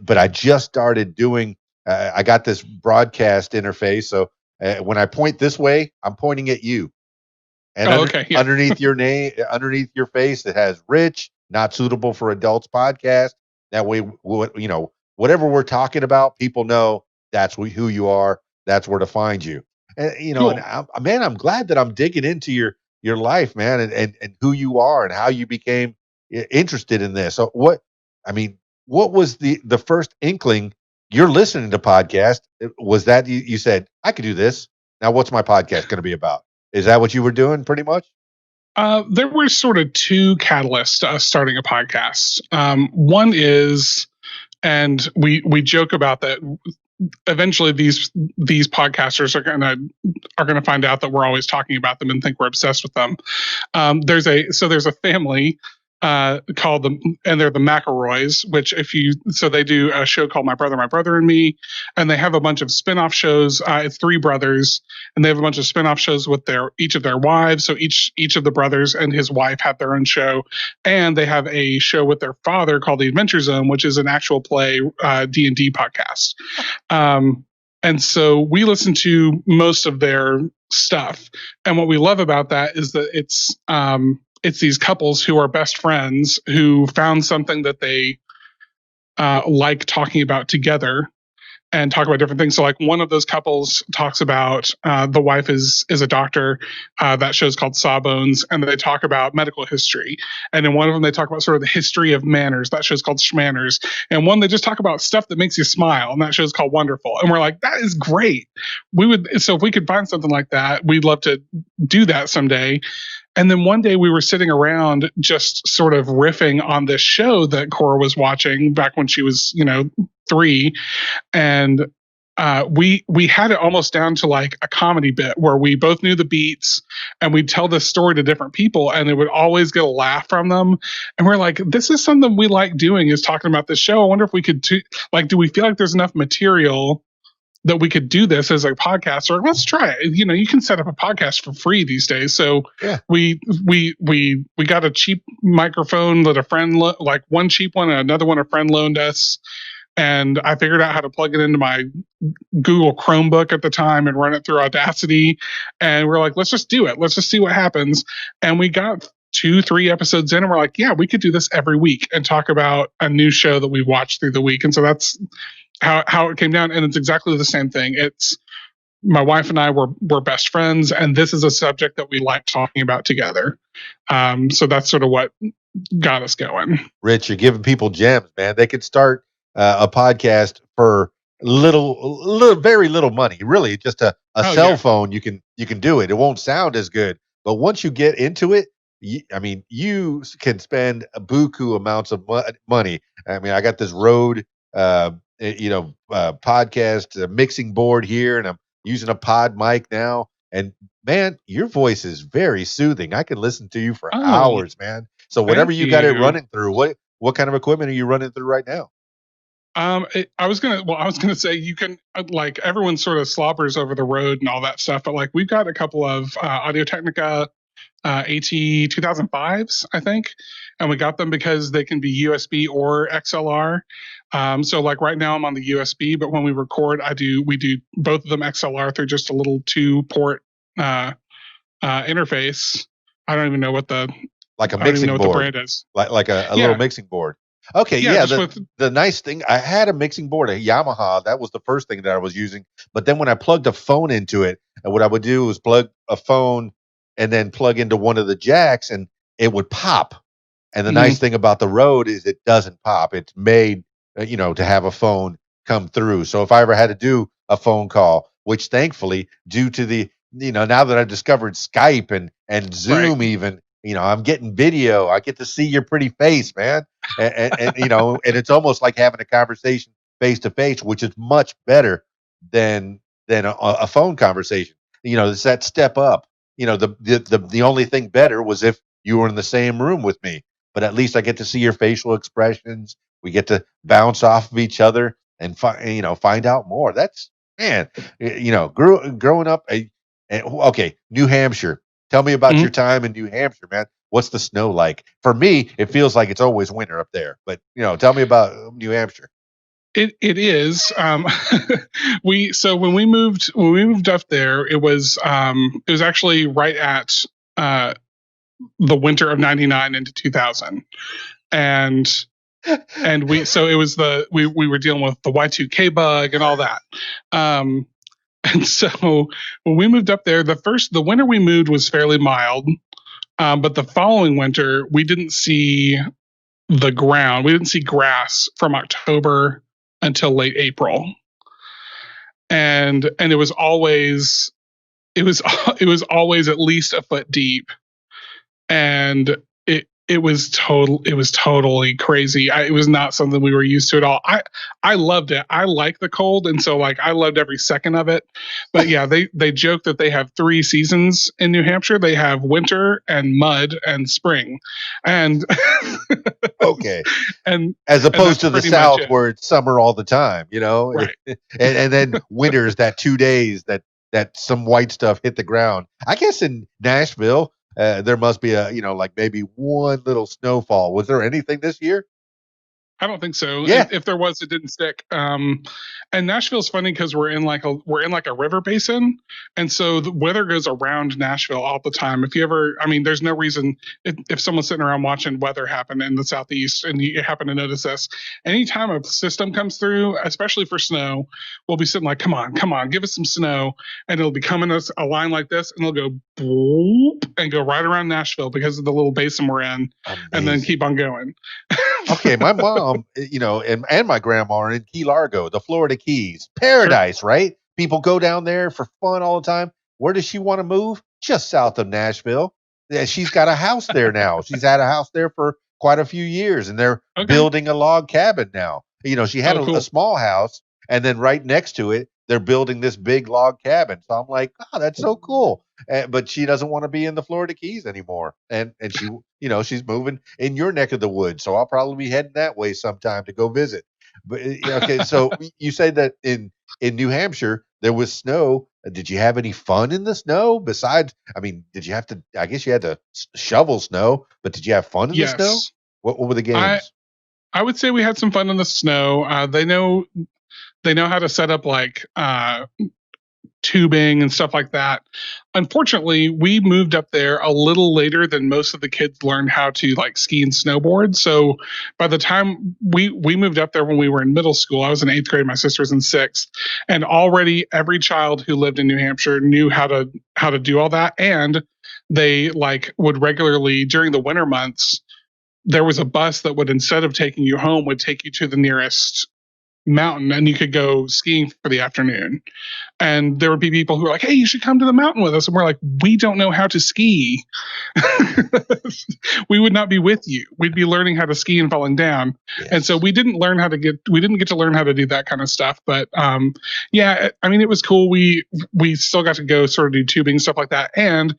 but I just started doing, I got this broadcast interface. So when I point this way, I'm pointing at you. And underneath your name, underneath your face, it has Rich, not suitable for adults podcast. That way, whatever we're talking about, people know that's who you are. That's where to find you. And, cool. And man, I'm glad that I'm digging into your life, man, and who you are and how you became interested in this. So what was the first inkling? You're listening to podcast. Was that you said, I could do this. Now what's my podcast going to be about? Is that what you were doing pretty much? There were sort of two catalysts to us starting a podcast. One is, and we joke about that, eventually these podcasters are gonna find out that we're always talking about them and think we're obsessed with them. There's a family called and they're the McElroys, which they do a show called My Brother and Me, and they have a bunch of spin-off shows. It's three brothers, and they have a bunch of spin-off shows with each of their wives. So each of the brothers and his wife have their own show, and they have a show with their father called The Adventure Zone, which is an actual play D&D podcast. And so we listen to most of their stuff. And what we love about that is that it's these couples who are best friends who found something that they like talking about together and talk about different things. So, like one of those couples talks about the wife is a doctor. That show's called Sawbones, and they talk about medical history. And in one of them, they talk about sort of the history of manners. That show's called Schmanners. And one they just talk about stuff that makes you smile, and that show's called Wonderful. And we're like, that is great. We would so if we could find something like that, we'd love to do that someday. And then one day we were sitting around just sort of riffing on this show that Cora was watching back when she was, 3, and we had it almost down to like a comedy bit where we both knew the beats and we'd tell this story to different people and it would always get a laugh from them. And we're like, this is something we like doing, is talking about this show. I wonder if we could do we feel like there's enough material that we could do this as a podcast, or let's try it. You can set up a podcast for free these days. So Yeah. we got a cheap microphone that a friend, like one cheap one and another one a friend loaned us. And I figured out how to plug it into my Google Chromebook at the time and run it through Audacity. And we're like, let's just do it. Let's just see what happens. And we got 2-3 episodes in and we're like, yeah, we could do this every week and talk about a new show that we watched through the week. And so that's how it came down. And it's exactly the same thing. It's my wife and I were best friends, and this is a subject that we like talking about together. So that's sort of what got us going. Rich, you're giving people gems, man. They could start a podcast for very little money. Really, just a cell phone. You can do it. It won't sound as good, but once you get into it, you can spend a buku amounts of money. I mean, I got this Rode, podcast mixing board here, and I'm using a pod mic now. And man, your voice is very soothing. I can listen to you for hours, man. So whatever you got it running through, what kind of equipment are you running through right now? I was gonna say, you can, like, everyone sort of slobbers over the Rode and all that stuff, but like we've got a couple of Audio Technica AT 2005s, I think, and we got them because they can be USB or XLR. So like right now I'm on the USB, but when we record, we do both of them XLR through just a little 2-port interface. I don't even know what the like a mixing board. What the brand is. Like a little mixing board. Okay, yeah. The nice thing, I had a mixing board, a Yamaha. That was the first thing that I was using. But then when I plugged a phone into it, and what I would do was plug a phone and then plug into one of the jacks, and it would pop. And the nice thing about the Rode is it doesn't pop. It's made, to have a phone come through. So if I ever had to do a phone call, which thankfully, due to the, now that I've discovered Skype and Zoom, even, I'm getting video. I get to see your pretty face, man. And and it's almost like having a conversation face to face, which is much better than a phone conversation. It's that step up. The only thing better was if you were in the same room with me, but at least I get to see your facial expressions. We get to bounce off of each other and find out more. That's, man, growing up. Okay, New Hampshire. Tell me about your time in New Hampshire, man. What's the snow like? For me, it feels like it's always winter up there. But tell me about New Hampshire. It is. When we moved up there, it was actually right at the winter of '99 into 2000, and it was we were dealing with the Y2K bug and all that. And so when we moved up there, the winter we moved was fairly mild. But the following winter, we didn't see the ground. We didn't see grass from October until late April, and it was always at least a foot deep, and it was totally crazy. It was not something we were used to at all. I loved it. I like the cold, and so like I loved every second of it. But yeah, they joke that they have 3 seasons in New Hampshire. They have winter and mud and spring, and okay, and as opposed to the South where it's summer all the time, right. and then winter is that 2 days that some white stuff hit the ground. I guess in Nashville, there must be like maybe one little snowfall. Was there anything this year? I don't think so. Yeah. If there was, it didn't stick. And Nashville's funny because we're in like a river basin, and so the weather goes around Nashville all the time. If you ever, I mean, there's no reason if someone's sitting around watching weather happen in the southeast, and you happen to notice this, anytime a system comes through, especially for snow, we'll be sitting like, come on, give us some snow, and it'll be coming us a line like this, and it'll go boop and go right around Nashville because of the little basin we're in, and then Amazing. keep on going. Okay, my mom, and my grandma are in Key Largo, the Florida Keys. Sure. Paradise, right? People go down there for fun all the time. Where does she want to move? Just south of Nashville. Yeah, she's got a house there now. She's had a house there for quite a few years, and they're Okay. building a log cabin now. She had Oh, a cool. small house, and then right next to it, they're building this big log cabin. So I'm like, oh, that's so cool. But she doesn't want to be in the Florida Keys anymore, and she's moving in your neck of the woods. So I'll probably be heading that way sometime to go visit. But yeah, okay, so you say that in New Hampshire there was snow. Did you have any fun in the snow besides? I mean, did you have to? I guess you had to shovel snow, but did you have fun in the snow? Yes. What were the I games? I would say we had some fun in the snow. They know how to set up like tubing and stuff like that. Unfortunately, we moved up there a little later than most of the kids learned how to like ski and snowboard. So by the time we moved up there when we were in middle school, I was in 8th grade, my sister was in 6th, and already every child who lived in New Hampshire knew how to do all that, and they like would regularly during the winter months there was a bus that would, instead of taking you home, would take you to the nearest mountain and you could go skiing for the afternoon. And there would be people who were like, hey, you should come to the mountain with us. And we're like, we don't know how to ski. We would not be with you. We'd be learning how to ski and falling down. And so Yes. we didn't get to learn how to do that kind of stuff. But yeah, I mean, it was cool. We still got to go sort of do tubing, stuff like that. And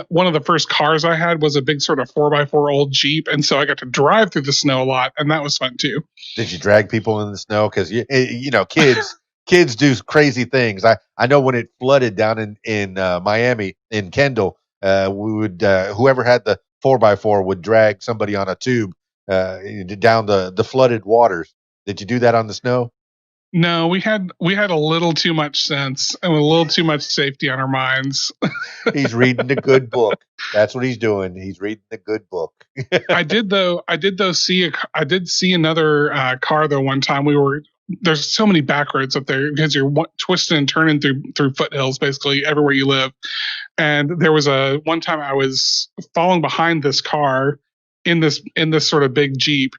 one of the first cars I had was a big sort of 4x4 old Jeep. And so I got to drive through the snow a lot. And that was fun too. Did you drag people in the snow? Because kids do crazy things. I know when it flooded down in Miami in Kendall, we would whoever had the 4x4 would drag somebody on a tube down the flooded waters. Did you do that on the snow? No, we had a little too much sense and a little too much safety on our minds. He's reading the good book. That's what he's doing. He's reading the good book. I did see another car though one time. There's so many back roads up there because you're twisting and turning through foothills basically everywhere you live. And there was a one time I was following behind this car in this sort of big Jeep,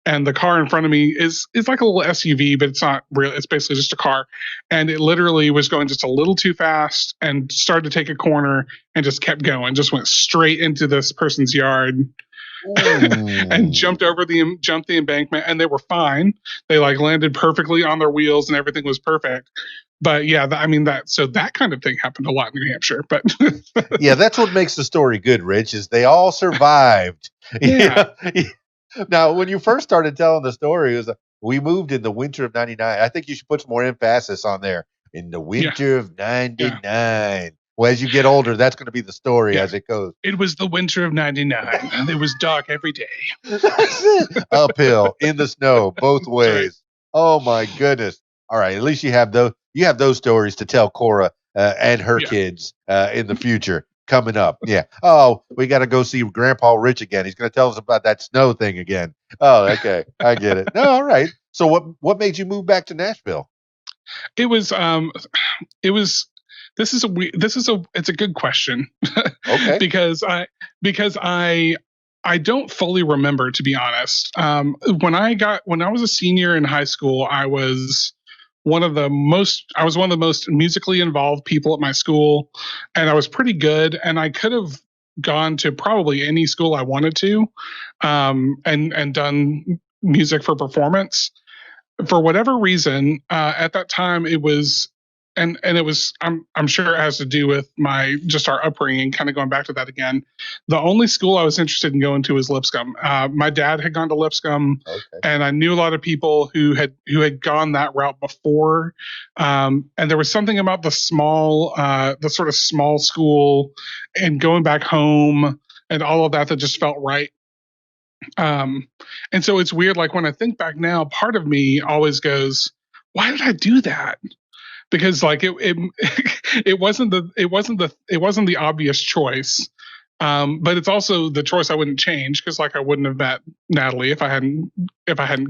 and the car in front of me is like a little SUV, but it's not real. It's basically just a car, and it literally was going just a little too fast and started to take a corner and just kept going, just went straight into this person's yard and Ooh. jumped the embankment, and they were fine. They like landed perfectly on their wheels and everything was perfect. But yeah, I mean that kind of thing happened a lot in New Hampshire. But Yeah, that's what makes the story good, Rich, is they all survived. yeah, Yeah. Now, when you first started telling the story, it was we moved in the winter of '99. I think you should put some more emphasis on there. In the yeah, winter of yeah, '99. Well, as you get older, that's going to be the story yeah. as it goes. It was the winter of '99, and it was dark every day. That's it. Uphill in the snow, both That's right. ways. Oh my goodness. All right, at least you have those stories to tell Cora and her Yeah. kids in the future coming up. Yeah. Oh, we got to go see Grandpa Rich again. He's going to tell us about that snow thing again. Oh, okay. I get it. No, all right. So what made you move back to Nashville? It was it was this is a it's a good question Okay. because I don't fully remember, to be honest. When I was a senior in high school, I was one of the most musically involved people at my school, and I was pretty good, and I could have gone to probably any school I wanted to, and done music for performance. For whatever reason, at that time it was, and it was, I'm sure it has to do with my just our upbringing. Kind of going back to that again, the only school I was interested in going to was Lipscomb. My dad had gone to Lipscomb, Okay. and I knew a lot of people who had gone that route before. And there was something about the sort of small school, and going back home and all of that that just felt right. Um, and so it's weird. Like when I think back now, part of me always goes, "Why did I do that?" Because like it it wasn't the obvious choice. But it's also the choice I wouldn't change because like I wouldn't have met Natalie if I hadn't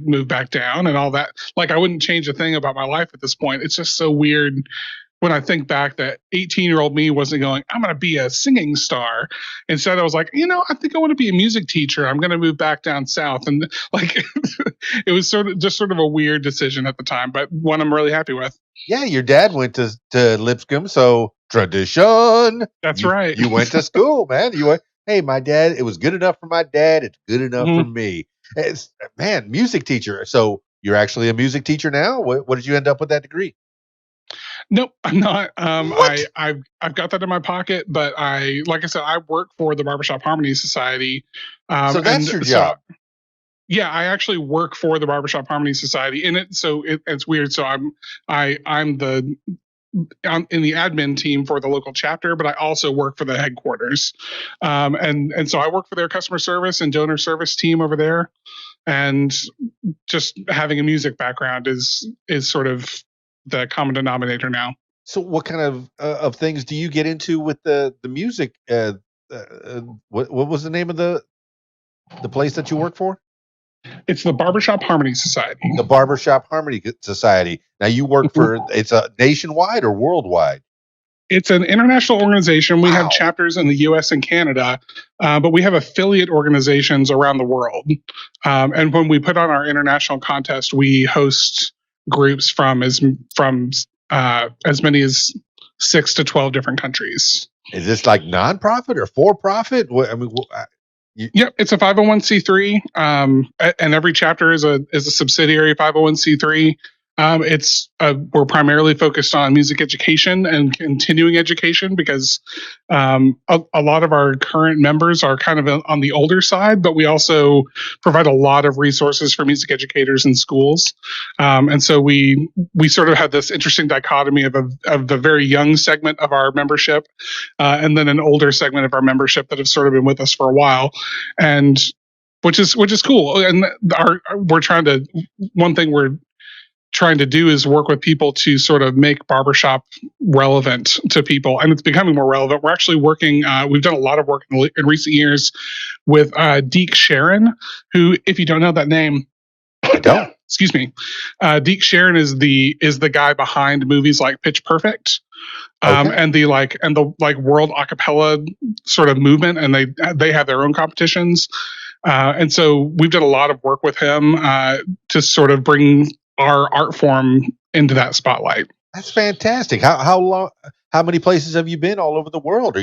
moved back down and all that. Like I wouldn't change a thing about my life at this point. It's just so weird when I think back that 18-year-old me wasn't going, I'm going to be a singing star. Instead, I was like, I think I want to be a music teacher. I'm going to move back down south. And like, it was sort of a weird decision at the time, but one I'm really happy with. Yeah, your dad went to Lipscomb, so tradition. That's right. You went to school, man. You went. Hey, my dad. It was good enough for my dad. It's good enough for Mhm. me. It's man, music teacher. So you're actually a music teacher now. What did you end up with that degree? Nope, I'm not. What? I've got that in my pocket, but like I said, I work for the Barbershop Harmony Society, So that's and your so job. yeah, I actually work for the Barbershop Harmony Society in it. So it's weird. So I'm in the admin team for the local chapter, but I also work for the headquarters, and so I work for their customer service and donor service team over there, and just having a music background is sort of the common denominator now. So what kind of things do you get into with the music? What was the name of the place that you work for? It's the Barbershop Harmony Society. The Barbershop Harmony Society. Now you work for it's a nationwide or worldwide? It's an international organization. We have Wow. chapters in the U.S. and Canada, but we have affiliate organizations around the world. And when we put on our international contest, we host groups from as many as 6 to 12 different countries. Is this like nonprofit or for profit? What I mean, you, Yep, it's a 501c3, and every chapter is a subsidiary 501c3. We're primarily focused on music education and continuing education because a lot of our current members are kind of on the older side, but we also provide a lot of resources for music educators in schools, and so we sort of have this interesting dichotomy of the very young segment of our membership, and then an older segment of our membership that have sort of been with us for a while, and which is cool. And we're trying to one thing we're trying to do is work with people to sort of make barbershop relevant to people, and it's becoming more relevant. We're actually working. We've done a lot of work in recent years with Deke Sharon, who, if you don't know that name, I don't. excuse me, Deke Sharon is the guy behind movies like Pitch Perfect, Okay. and the world acapella sort of movement, and they have their own competitions, and so we've done a lot of work with him to sort of bring our art form into that spotlight. That's fantastic. How long? How many places have you been all over the world? Are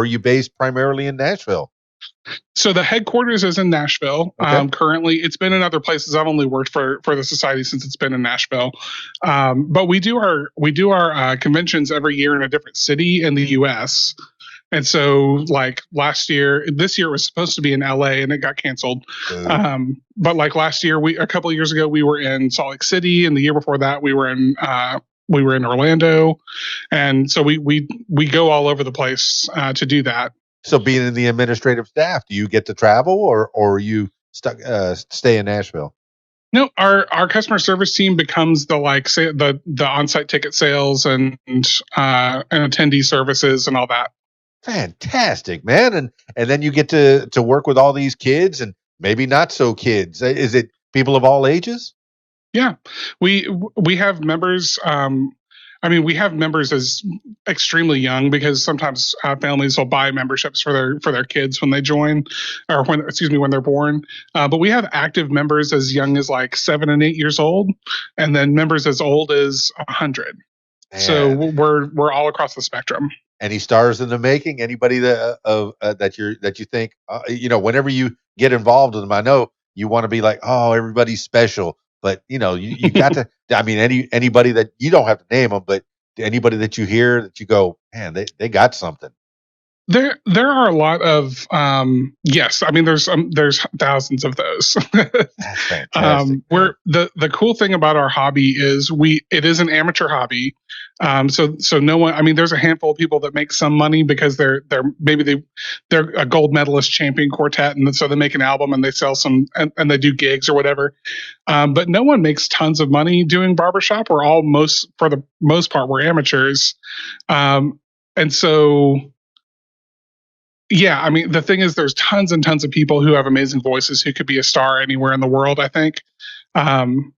you based primarily in Nashville? So the headquarters is in Nashville. Okay. Currently, it's been in other places. I've only worked for the society since it's been in Nashville, but we do our conventions every year in a different city in the U.S. And so, like this year was supposed to be in LA and it got canceled. Boo. But like last year, a couple of years ago, we were in Salt Lake City, and the year before that, we were in Orlando, and so we go all over the place to do that. So being in the administrative staff, do you get to travel or you stuck stay in Nashville? No, our customer service team becomes the like say the on-site ticket sales and attendee services and all that. Fantastic, man. And then you get to work with all these kids and maybe not so kids. Is it people of all ages? Yeah, we have members. I mean, we have members as extremely young because sometimes families will buy memberships for their kids when they join, or when they're born. But we have active members as young as like 7 and 8 years old, and then members as old as 100. So Man, we're all across the spectrum. any stars in the making? Anybody that you think whenever you get involved with them, I know you want to be like, oh, everybody's special, but you got to. I mean, anybody that you don't have to name them, but anybody that you hear that you go, man, they got something. There are a lot of yes. I mean, there's thousands of those. That's fantastic, man. Where the cool thing about our hobby is it is an amateur hobby, So no one. I mean, there's a handful of people that make some money because they're a gold medalist champion quartet, and so they make an album and they sell some and they do gigs or whatever. But no one makes tons of money doing barbershop. We're all for the most part, we're amateurs. And so, yeah, I mean, the thing is, there's tons and tons of people who have amazing voices who could be a star anywhere in the world, I think. Um,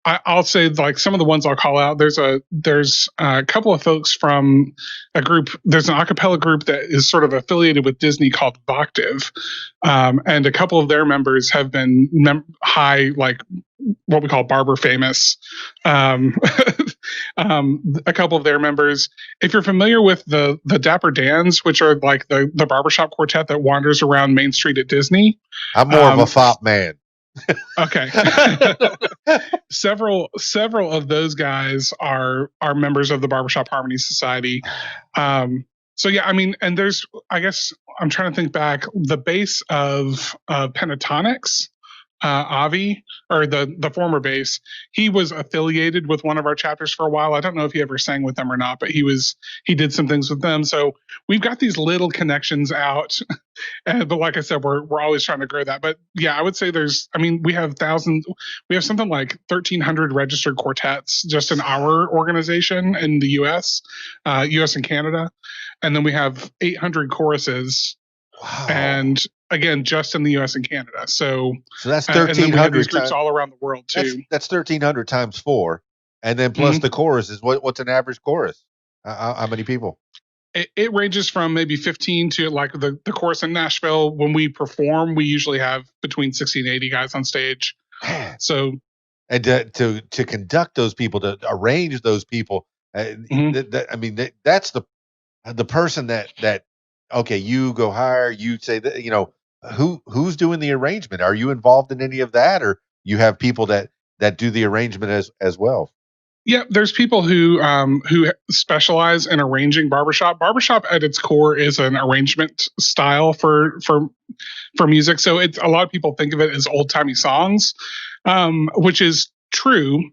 I'll say like some of the ones I'll call out. There's a couple of folks from a group. There's an a cappella group that is sort of affiliated with Disney called Voctive, and a couple of their members have been high, like what we call barber famous. Um, a couple of their members. If you're familiar with the Dapper Dans, which are like the barbershop quartet that wanders around Main Street at Disney, I'm more of a fop man. Okay. several of those guys are members of the Barbershop Harmony Society. So yeah, I mean, and there's, I guess I'm trying to think back. The bass of Pentatonics, Avi, or the former bass, he was affiliated with one of our chapters for a while. I don't know if he ever sang with them or not, but he did some things with them. So we've got these little connections out. But like I said, we're always trying to grow that. But yeah, I would say we have something like 1,300 registered quartets just in our organization in the US and Canada. And then we have 800 choruses. Wow. And again, just in the US and Canada. So that's 1,300 and then we have these groups all around the world too. That's 1,300 times 4. And then plus the chorus is what's an average chorus? How many people? It ranges from maybe 15 to like the chorus in Nashville. When we perform, we usually have between 60 and 80 guys on stage. So, and to conduct those people, to arrange those people, I mean, that's the person that okay, you go hire, you say that, who's doing the arrangement? Are you involved in any of that, or you have people that do the arrangement as well? Yeah, there's people who specialize in arranging barbershop. Barbershop at its core is an arrangement style for music. So it's, a lot of people think of it as old timey songs, which is true.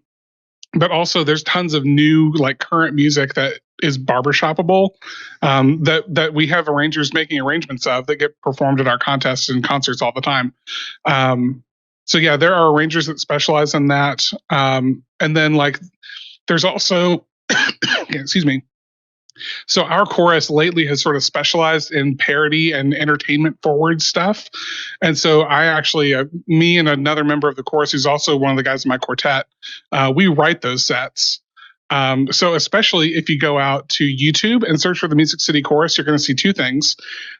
But also there's tons of new, like, current music that is barbershopable, that we have arrangers making arrangements of that get performed at our contests and concerts all the time. So yeah, there are arrangers that specialize in that. And then like there's also, excuse me. So our chorus lately has sort of specialized in parody and entertainment forward stuff. And so I actually, me and another member of the chorus, who's also one of the guys in my quartet, we write those sets. So especially if you go out to YouTube and search for the Music City Chorus, you're going to see two things.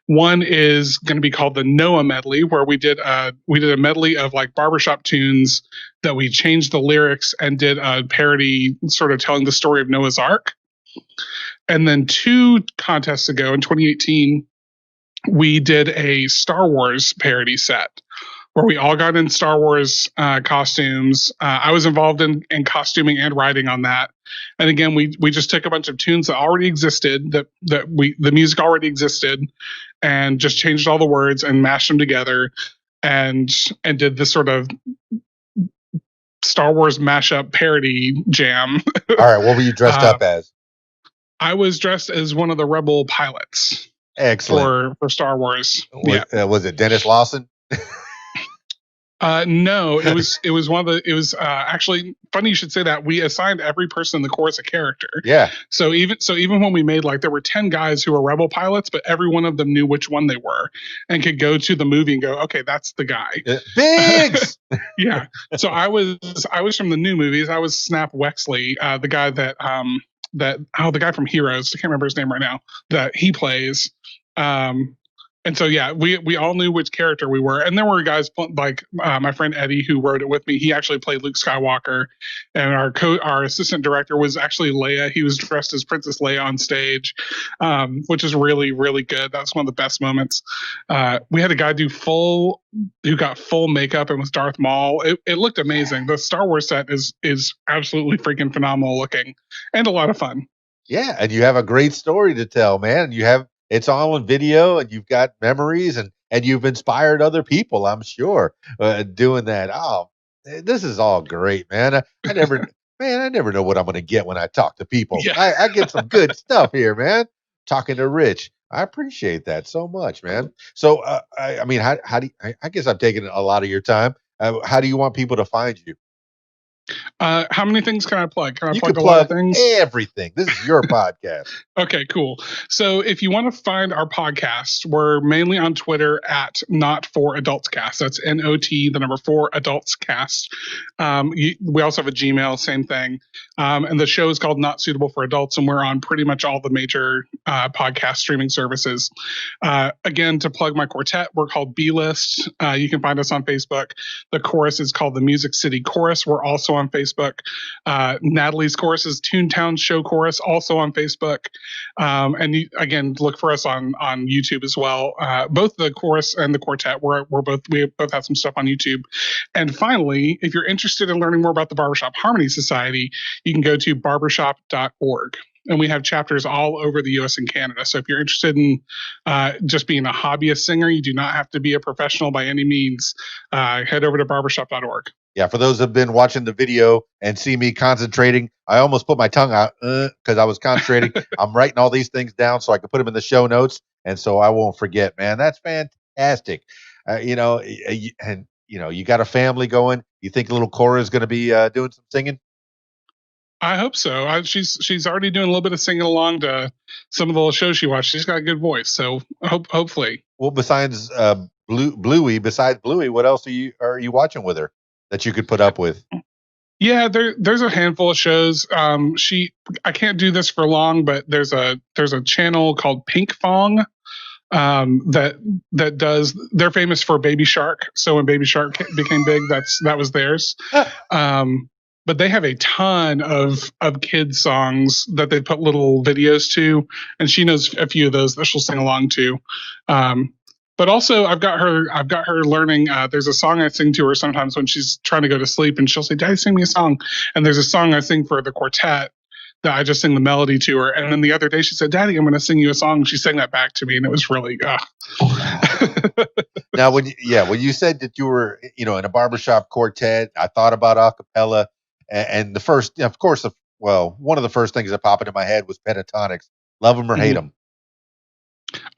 One is going to be called the Noah medley, where we did a medley of like barbershop tunes that we changed the lyrics and did a parody sort of telling the story of Noah's Ark. And then 2 contests ago in 2018, we did a Star Wars parody set where we all got in Star Wars costumes. I was involved in costuming and writing on that. And again, we just took a bunch of tunes that already existed, the music already existed, and just changed all the words and mashed them together and did this sort of Star Wars mashup parody jam. All right, what were you dressed up as? I was dressed as one of the Rebel pilots. Excellent. For Star Wars. Was it Dennis Lawson? No, it was one of the. It was actually funny you should say that. We assigned every person in the chorus a character. Yeah. So even when we made, like, there were 10 guys who were Rebel pilots, but every one of them knew which one they were and could go to the movie and go, okay, that's the guy. Biggs. Yeah. So I was from the new movies. I was Snap Wexley, the guy that the guy from Heroes. I can't remember his name right now. That he plays. And so, yeah, we all knew which character we were. And there were guys like my friend Eddie, who wrote it with me. He actually played Luke Skywalker. And our assistant director was actually Leia. He was dressed as Princess Leia on stage, which is really, really good. That was one of the best moments. We had a guy who got full makeup and was Darth Maul. It looked amazing. The Star Wars set is absolutely freaking phenomenal looking and a lot of fun. Yeah, and you have a great story to tell, man. It's all on video, and you've got memories, and you've inspired other people, I'm sure, doing that. Oh, this is all great, man. I never Man, I never know what I'm going to get when I talk to people. Yeah. I get some good stuff here, man. Talking to Rich. I appreciate that so much, man. So, I mean, how do you, I guess I'm taking a lot of your time. How do you want people to find you? How many things can I plug? Can I You can plug a lot of plug things? everything. This is your podcast. Okay, cool. So if you want to find our podcast, we're mainly on Twitter at Not For Adults Cast. That's NOT, the number 4 Adults Cast. We also have a Gmail, same thing. And the show is called Not Suitable for Adults, and we're on pretty much all the major podcast streaming services. Again, to plug my quartet, we're called B-List. You can find us on Facebook. The chorus is called the Music City Chorus. We're also on Facebook. Natalie's chorus is TuneTown Show Chorus, also on Facebook. And again, look for us on YouTube as well. Both the chorus and the quartet, we both have some stuff on YouTube. And finally, if you're interested in learning more about the Barbershop Harmony Society, you can go to barbershop.org. And we have chapters all over the U.S. and Canada. So if you're interested in just being a hobbyist singer, you do not have to be a professional by any means. Head over to barbershop.org. Yeah, for those who've been watching the video and see me concentrating, I almost put my tongue out because I was concentrating. I'm writing all these things down so I can put them in the show notes, and so I won't forget. Man, that's fantastic. You got a family going. You think little Cora is going to be doing some singing? I hope so. She's already doing a little bit of singing along to some of the shows she watched. She's got a good voice, so hopefully. Well, besides Bluey, what else are you watching with her that you could put up with? Yeah, there's a handful of shows. I can't do this for long, but there's a channel called Pink Fong that does. They're famous for Baby Shark. So when Baby Shark became big, that was theirs. But they have a ton of kids songs that they put little videos to, and she knows a few of those that she'll sing along to. But also, I've got her learning. There's a song I sing to her sometimes when she's trying to go to sleep, and she'll say, "Daddy, sing me a song." And there's a song I sing for the quartet that I just sing the melody to her. And then the other day she said, "Daddy, I'm going to sing you a song." She sang that back to me, and it was really. Now, when you said that you were, in a barbershop quartet, I thought about acapella, and the first, of course, one of the first things that popped into my head was pentatonics. Love them or hate them?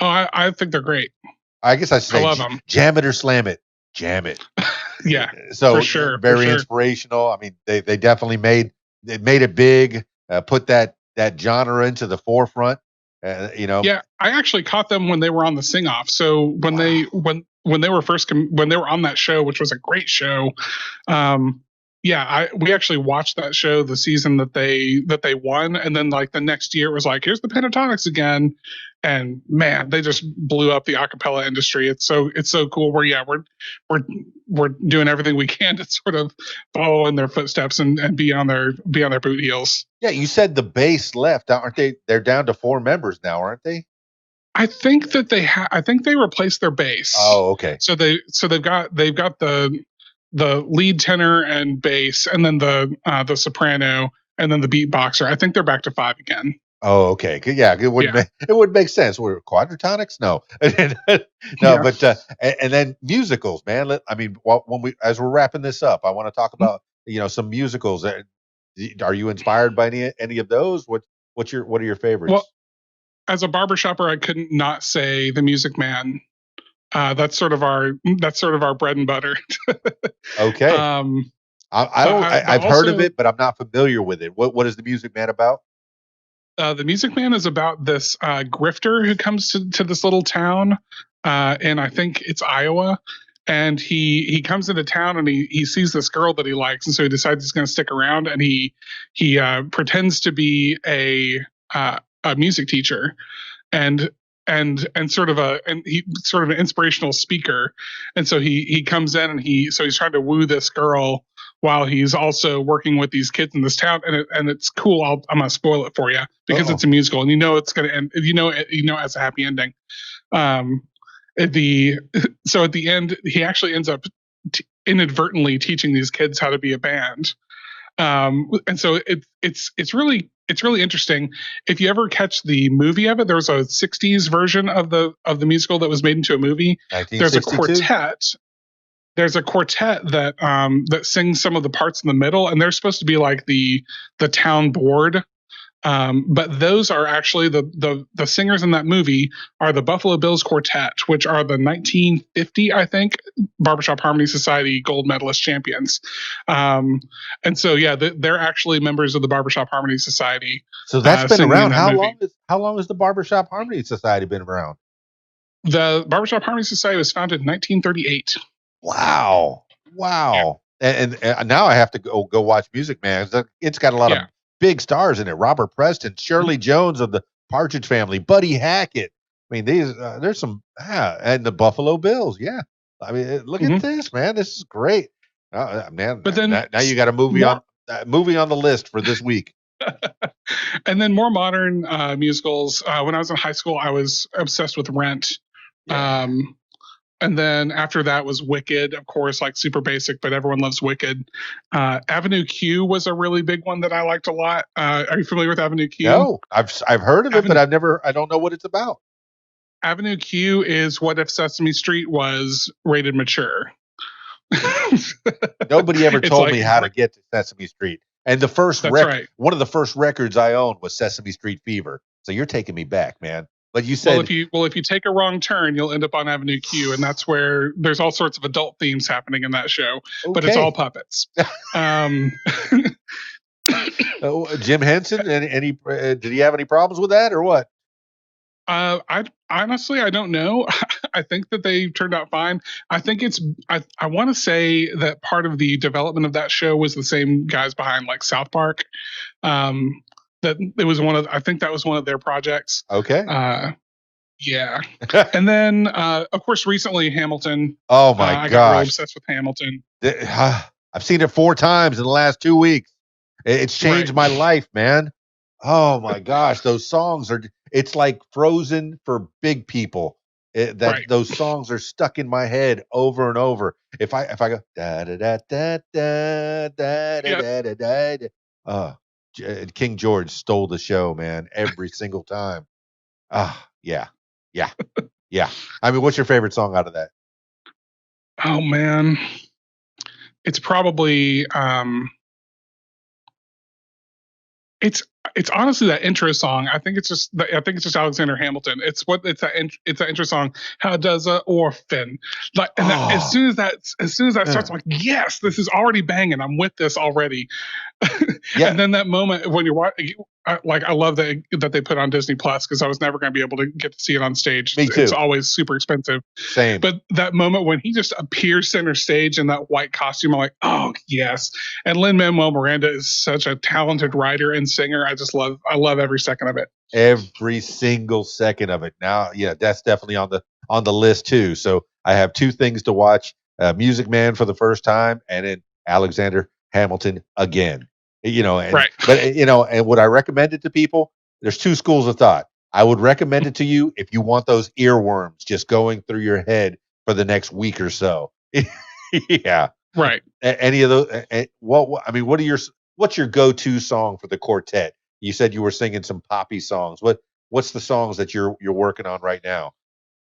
Oh, I think they're great. I guess I should say, love them. Jam it or slam it. Jam it. Yeah, so for sure. Very inspirational. I mean, they definitely made it big. Put that genre into the forefront. Yeah, I actually caught them when they were on the Sing Off. So when they were on that show, which was a great show. We actually watched that show the season that they won, and then like the next year it was like, here's the pentatonics again, and man, they just blew up the acapella industry. It's so cool. We're doing everything we can to sort of follow in their footsteps and be on their boot heels. Yeah, you said the bass left, aren't they? They're down to 4 members now, aren't they? I think that I think they replaced their bass. Oh, okay. So they've got the lead tenor and bass, and then the soprano, and then the beatboxer. I think they're back to 5 again. Oh, okay. Yeah, it would make sense. We're quadratonics, no, Yeah. But and then musicals, man. As we're wrapping this up, I want to talk about some musicals. Are you inspired by any of those? What are your favorites? Well, as a barbershopper, I couldn't not say The Music Man. That's sort of our bread and butter. Okay. I've heard of it, but I'm not familiar with it. What is The Music Man about? The Music Man is about this grifter who comes to this little town, and I think it's Iowa. And he comes into town and he sees this girl that he likes, and so he decides he's going to stick around. And he pretends to be a music teacher, and sort of an inspirational speaker. And so he comes in and he's trying to woo this girl while he's also working with these kids in this town. And it's cool. I'm gonna spoil it for you because it's a musical, and it's gonna end. It has a happy ending. At the end, he actually ends up inadvertently teaching these kids how to be a band. And so it's really interesting. If you ever catch the movie of it, there was a 60s version of the musical that was made into a movie. There's a quartet. there's a quartet that that sings some of the parts in the middle, and they're supposed to be like the town board. But those are actually the singers in that movie are the Buffalo Bills Quartet, which are the 1950, I think, Barbershop Harmony Society gold medalist champions. And so, yeah, they're actually members of the Barbershop Harmony Society. So that's been around. How movie. How long has the Barbershop Harmony Society been around? The Barbershop Harmony Society was founded in 1938. Wow. Wow. Yeah. And now I have to go watch Music Man. It's got a lot of big stars in it. Robert Preston, Shirley Jones of the Partridge Family, Buddy Hackett. I mean, there's some, and the Buffalo Bills. Yeah. I mean, look at this, man. This is great. Man, but then now you got a movie on the list for this week. And then more modern musicals. When I was in high school, I was obsessed with Rent. Yeah. And then after that was Wicked, of course, like super basic, but everyone loves Wicked. Avenue Q was a really big one that I liked a lot. Are you familiar with Avenue Q? No, I've heard of it, but I don't know what it's about. Avenue Q is what if Sesame Street was rated mature. Nobody ever told me how to get to Sesame Street. And the first one of the first records I owned was Sesame Street Fever. So you're taking me back, man. But you said, if you take a wrong turn, you'll end up on Avenue Q, and that's where there's all sorts of adult themes happening in that show, but it's all puppets. Jim Henson, did he have any problems with that or what? I honestly, I don't know. I think that they turned out fine. I think I want to say that part of the development of that show was the same guys behind like South Park. That it was I think that was one of their projects. Okay. Yeah. And then, of course, recently Hamilton. Oh my gosh. I got really obsessed with Hamilton. I've seen it 4 times in the last 2 weeks. It's changed my life, man. Oh my gosh. Those songs it's like Frozen for big people. Those songs are stuck in my head over and over. If I go da da da da da da da da da da. King George stole the show, man, every single time. Yeah. I mean, what's your favorite song out of that? Oh man, it's probably it's honestly that intro song. I think it's just Alexander Hamilton. It's that intro song. How does an orphan like? And as soon as that starts, I'm like, yes, this is already banging. I'm with this already. Yeah. And then that moment when you're watching, I love that they put on Disney Plus because I was never going to be able to get to see it on stage. Me too. It's always super expensive. Same. But that moment when he just appears center stage in that white costume, I'm like, oh yes. And Lin-Manuel Miranda is such a talented writer and singer. I love every second of it. Every single second of it. Now, yeah, that's definitely on the list too. So I have 2 things to watch: Music Man for the first time, and then Alexander Hamilton again. But and would I recommend it to people? There's 2 schools of thought. I would recommend it to you if you want those earworms just going through your head for the next week or so. Yeah. Right. Any of those? What's your go-to song for the quartet? You said you were singing some poppy songs. What's the songs that you're working on right now?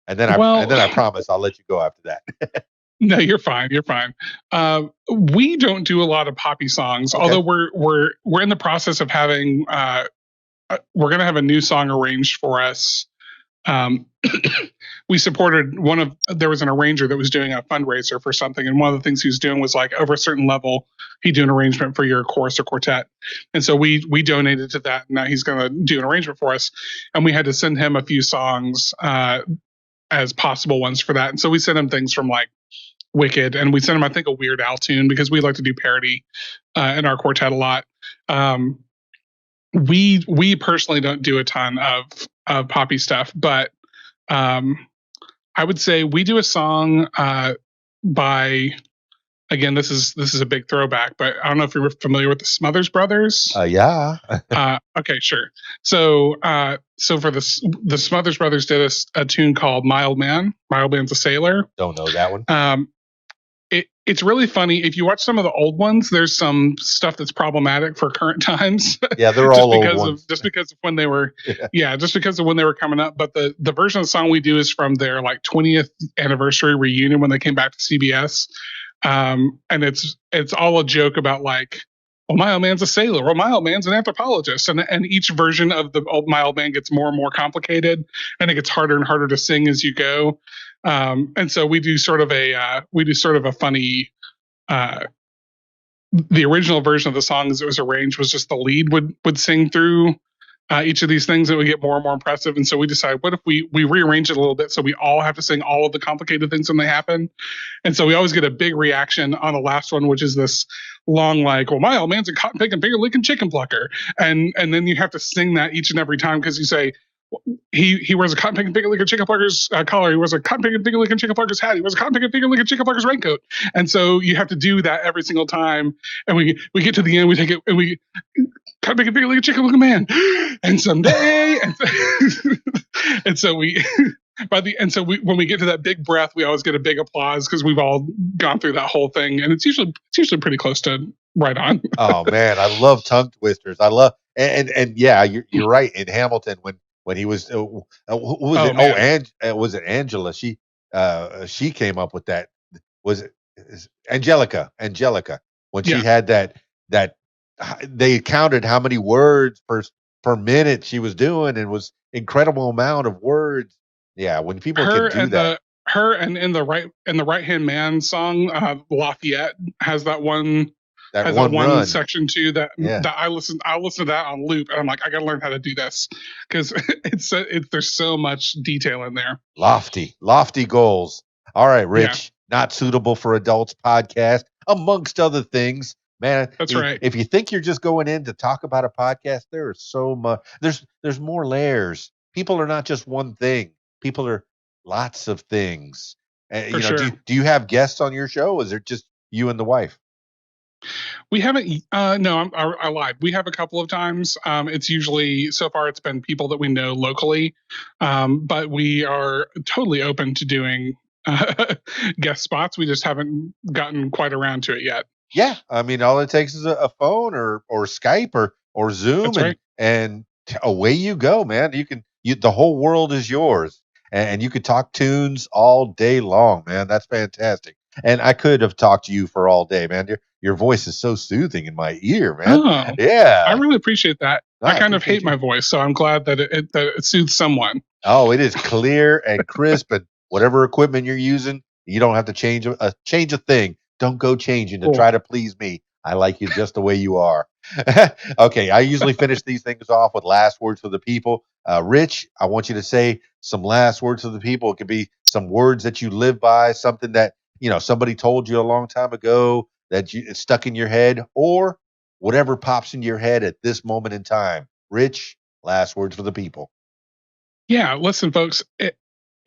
And then I promise I'll let you go after that. No, you're fine. You're fine. We don't do a lot of poppy songs, although we're in the process of having. We're going to have a new song arranged for us. We supported there was an arranger that was doing a fundraiser for something, and one of the things he was doing was like over a certain level, he'd do an arrangement for your chorus or quartet, and so we donated to that. And now he's going to do an arrangement for us, and we had to send him a few songs as possible ones for that, and so we sent him things from like Wicked, and we sent him, I think, a Weird Al tune because we like to do parody in our quartet a lot. We personally don't do a ton of poppy stuff, but I would say we do a song by, again, this is a big throwback, but I don't know if you're familiar with the Smothers Brothers. Yeah. Okay, sure. So for the Smothers Brothers did a tune called Mild Man. Mild Man's a sailor. Don't know that one. it's really funny. If you watch some of the old ones, there's some stuff that's problematic for current times. Yeah, they're all old ones. Just because of when they were, just because of when they were coming up. But the version of the song we do is from their like 20th anniversary reunion when they came back to CBS, and it's all a joke about like, well, my old man's a sailor. Well, my old man's an anthropologist, and each version of the old my old man gets more and more complicated, and it gets harder and harder to sing as you go. And so we do sort of a funny. The original version of the song as it was arranged was just the lead would sing through each of these things, and it would get more and more impressive. And so we decided, what if we rearrange it a little bit so we all have to sing all of the complicated things when they happen? And so we always get a big reaction on the last one, which is this long, like, well, my old man's a cotton picking, finger licking chicken plucker, and then you have to sing that each and every time because you say. He wears a cotton picking, finger licking chicken plucker's collar. He wears a cotton picking, finger licking chicken plucker's hat. He wears a cotton picking, finger licking chicken plucker's raincoat. And so you have to do that every single time. And we get to the end, we take it, and we cotton picking, finger licking chicken licking man. And someday, and so we. When we get to that big breath, we always get a big applause because we've all gone through that whole thing, and it's usually pretty close to right on. Oh man, I love tongue twisters. I love and yeah, you're right. In Hamilton, when he was who was it? Man. Was it Angela? She came up with that. Was it Angelica? When she had that they counted how many words per minute she was doing, and was incredible amount of words. Yeah, when people can do that. Her and in the right hand man song, Lafayette has that one. That one section too that I listen to that on loop, and I'm like, I gotta learn how to do this because there's so much detail in there. Lofty goals. All right, Rich, Not Suitable for Adults podcast, amongst other things. Man, that's right. If you think you're just going in to talk about a podcast, there is so much. There's more layers. People are not just one thing. People are lots of things. Sure. Do you have guests on your show? Or is it just you and the wife? We haven't. No, I lied. We have a couple of times. It's usually, so far, it's been people that we know locally, but we are totally open to doing guest spots. We just haven't gotten quite around to it yet. Yeah, I mean, all it takes is a phone or Skype or Zoom, and away you go, man. The whole world is yours, and you could talk tunes all day long, man. That's fantastic. And I could have talked to you for all day, man. Your voice is so soothing in my ear, man. Oh, yeah, I really appreciate that. I kind of hate my voice, so I'm glad that it soothes someone. Oh, it is clear and crisp, and whatever equipment you're using, you don't have to change a thing. Don't go changing to try to please me. I like you just the way you are. Okay, I usually finish these things off with last words for the people. Rich, I want you to say some last words to the people. It could be some words that you live by, something that somebody told you a long time ago that it's stuck in your head, or whatever pops in your head at this moment in time. Rich, last words for the people. Yeah, listen, folks,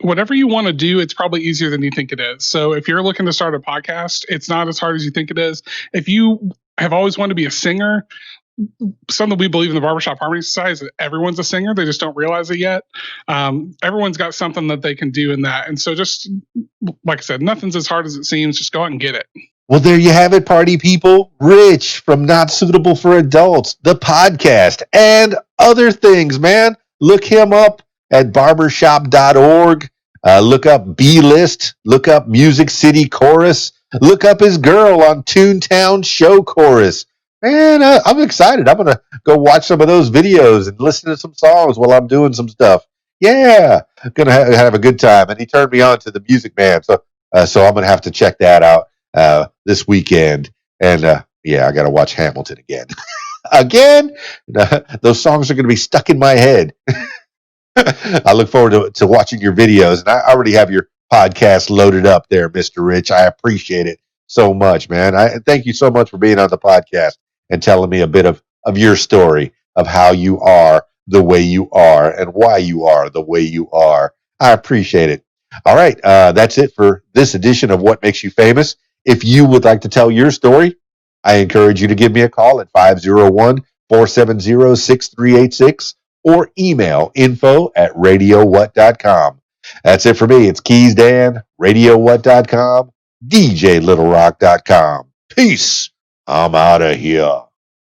whatever you want to do, it's probably easier than you think it is. So if you're looking to start a podcast, it's not as hard as you think it is. If you have always wanted to be a singer, something we believe in the Barbershop Harmony Society is that everyone's a singer. They just don't realize it yet. Everyone's got something that they can do in that. And so just, like I said, nothing's as hard as it seems. Just go out and get it. Well, there you have it, party people. Rich from Not Suitable for Adults, the podcast, and other things, man. Look him up at barbershop.org. Look up B-List. Look up Music City Chorus. Look up his girl on TuneTown Show Chorus. Man, I'm excited. I'm going to go watch some of those videos and listen to some songs while I'm doing some stuff. Yeah, I'm going to have a good time. And he turned me on to the Music Man, so I'm going to have to check that out this weekend. And I got to watch Hamilton again. Again? Those songs are going to be stuck in my head. I look forward to watching your videos, and I already have your podcast loaded up there, Mr. Rich. I appreciate it so much, man. I thank you so much for being on the podcast and telling me a bit of your story of how you are the way you are and why you are the way you are. I appreciate it. All right, that's it for this edition of What Makes You Famous. If you would like to tell your story, I encourage you to give me a call at 501-470-6386 or email info@radiowhat.com. That's it for me. It's Keys Dan, radiowhat.com. DJLittleRock.com. Peace. I'm out of here.